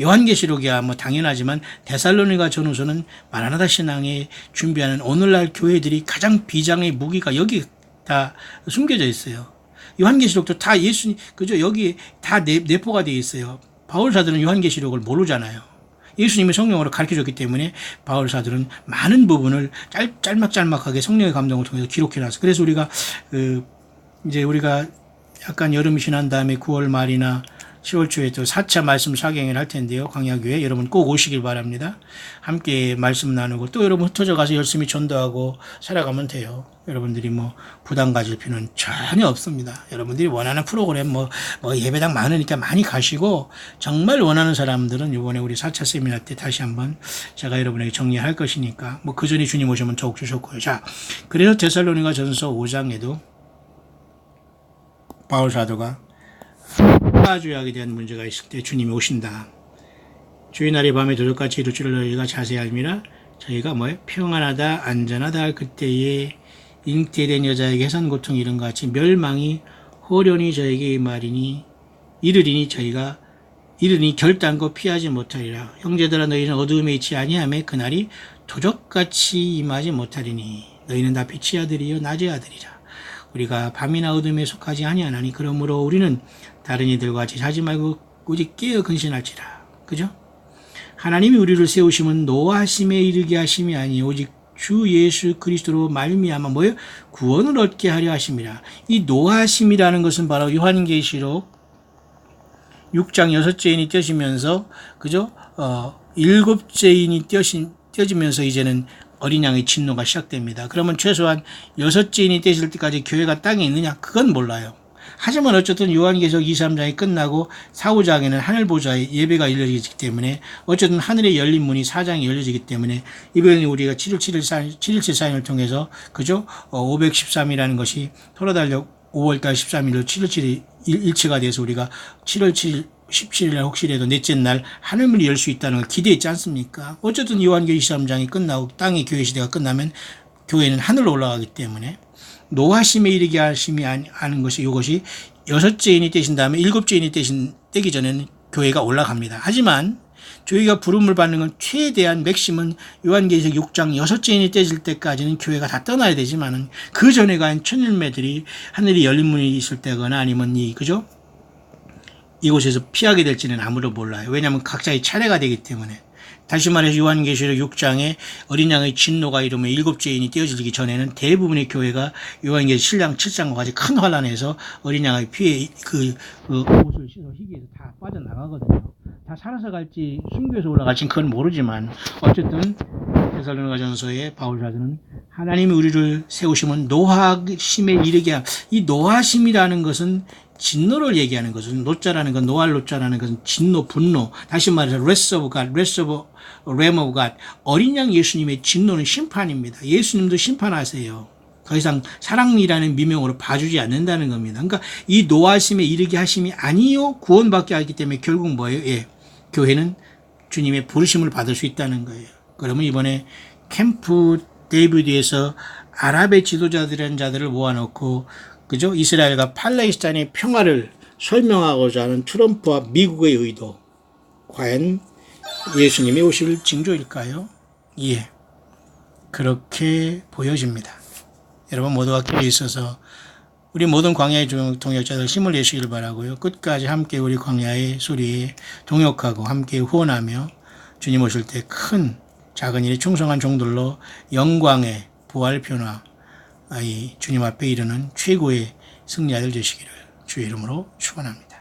요한계시록이야 뭐 당연하지만 데살로니가 전후서는 마라나다 신앙에 준비하는 오늘날 교회들이 가장 비장의 무기가 여기 다 숨겨져 있어요. 요한계시록도 다 예수님 그죠? 여기 다 내포가 되어 있어요. 바울사들은 요한계시록을 모르잖아요. 예수님이 성령으로 가르쳐줬기 때문에 바울사들은 많은 부분을 짤막짤막하게 성령의 감동을 통해서 기록해놨어요. 그래서 우리가 이제 우리가 약간 여름이 지난 다음에 9월 말이나 10월 초에 또 4차 말씀 사경을 할 텐데요. 광야교회 여러분 꼭 오시길 바랍니다. 함께 말씀 나누고 또 여러분 흩어져 가서 열심히 전도하고 살아가면 돼요. 여러분들이 뭐 부담 가질 필요는 전혀 없습니다. 여러분들이 원하는 프로그램 뭐 예배당 많으니까 많이 가시고 정말 원하는 사람들은 이번에 우리 4차 세미나 때 다시 한번 제가 여러분에게 정리할 것이니까 뭐 그 전에 주님 오시면 더욱 주셨고요. 자, 그래서 데살로니가 전서 5장에도 바울 사도가 조약에 대한 문제가 있을 때 주님이 오신다. 주의 날이 밤에 도적같이 이룰 줄을 너희가 자세히 알미라. 저희가 평안하다 안전하다 그때에 잉태된 여자에게 해산 고통이 이런 것 같이 멸망이 호련히 저에게 이르리니 저희가 이르니 결단코 피하지 못하리라. 형제들아 너희는 어두움에 있지 아니하매 그날이 도적같이 임하지 못하리니 너희는 다 빛의 아들이요 낮의 아들이라. 우리가 밤이나 어둠에 속하지 아니하나니 그러므로 우리는 다른 이들과 같이 자지 말고 오직 깨어 근신할지라. 그죠? 하나님이 우리를 세우심은 노하심에 이르게 하심이 아니 오직 주 예수 그리스도로 말미암아 구원을 얻게 하려 하심이라. 이 노하심이라는 것은 바로 요한계시록 6장 6째 인이 떼지면서 그죠? 7째 인이 떼지면서 이제는 어린 양의 진노가 시작됩니다. 그러면 최소한 6째 인이 떼질 때까지 교회가 땅에 있느냐? 그건 몰라요. 하지만 어쨌든 요한계시록 2, 3장이 끝나고 4, 5장에는 하늘보좌의 예배가 열려지기 때문에 어쨌든 하늘의 열린 문이 4장이 열려지기 때문에 이번에 우리가 7.17 사인을 통해서 그죠? 513이라는 것이 토라달력 5월달 13일로 7.17이 일치가 돼서 우리가 7월 7일 17일날 혹시라도 넷째 날 하늘문이 열 수 있다는 걸 기대했지 않습니까? 어쨌든 요한계시록 23장이 끝나고 땅의 교회 시대가 끝나면 교회는 하늘로 올라가기 때문에 노하심에 이르게 하심이 아는 것이 이것이 6째 인이 떼신 다음에 7째 인이 떼기 전에는 교회가 올라갑니다. 하지만 저희가 부름을 받는 건 최대한 맥심은 요한계시록 6장 6째 인이 떼질 때까지는 교회가 다 떠나야 되지만은 그 전에 간 천일매들이 하늘이 열린 문이 있을 때거나 아니면 그죠? 이곳에서 피하게 될지는 아무도 몰라요. 왜냐하면 각자의 차례가 되기 때문에. 다시 말해서 요한계시록 6장에 어린 양의 진노가 이르면 7째 인이 떼어지기 전에는 대부분의 교회가 요한계시록 7장과 같이 큰 환란에서 어린 양의 피에 그 옷을 씻어 희귀해서 다 빠져나가거든요. 다 살아서 갈지 순교해서 올라갈지 그건 모르지만 어쨌든 데살로니가 전서의 바울사도는 하나님이 우리를 세우시면 노하심에 이르게 이 노하심이라는 것은 진노를 얘기하는 것은 노자라는 건 노할 노자라는 것은 진노, 분노. 다시 말해서 wrath of God, wrath of Lamb of God. 어린 양 예수님의 진노는 심판입니다. 예수님도 심판하세요. 더 이상 사랑이라는 미명으로 봐주지 않는다는 겁니다. 그러니까 이 노하심에 이르게 하심이 아니요 구원받게 하기 때문에 결국 뭐예요? 예, 교회는 주님의 부르심을 받을 수 있다는 거예요. 그러면 이번에 캠프 데이비드에서 아랍의 지도자들이라는 자들을 모아놓고 그죠? 이스라엘과 팔레스타인의 평화를 설명하고자 하는 트럼프와 미국의 의도. 과연 예수님이 오실 징조일까요? 예. 그렇게 보여집니다. 여러분 모두가 길에 있어서 우리 모든 광야의 동역자들 힘을 내시길 바라고요. 끝까지 함께 우리 광야의 소리에 동역하고 함께 후원하며 주님 오실 때 큰 작은 일에 충성한 종들로 영광의 부활 변화 이 주님 앞에 이르는 최고의 승리자들 되시기를 주의 이름으로 축원합니다.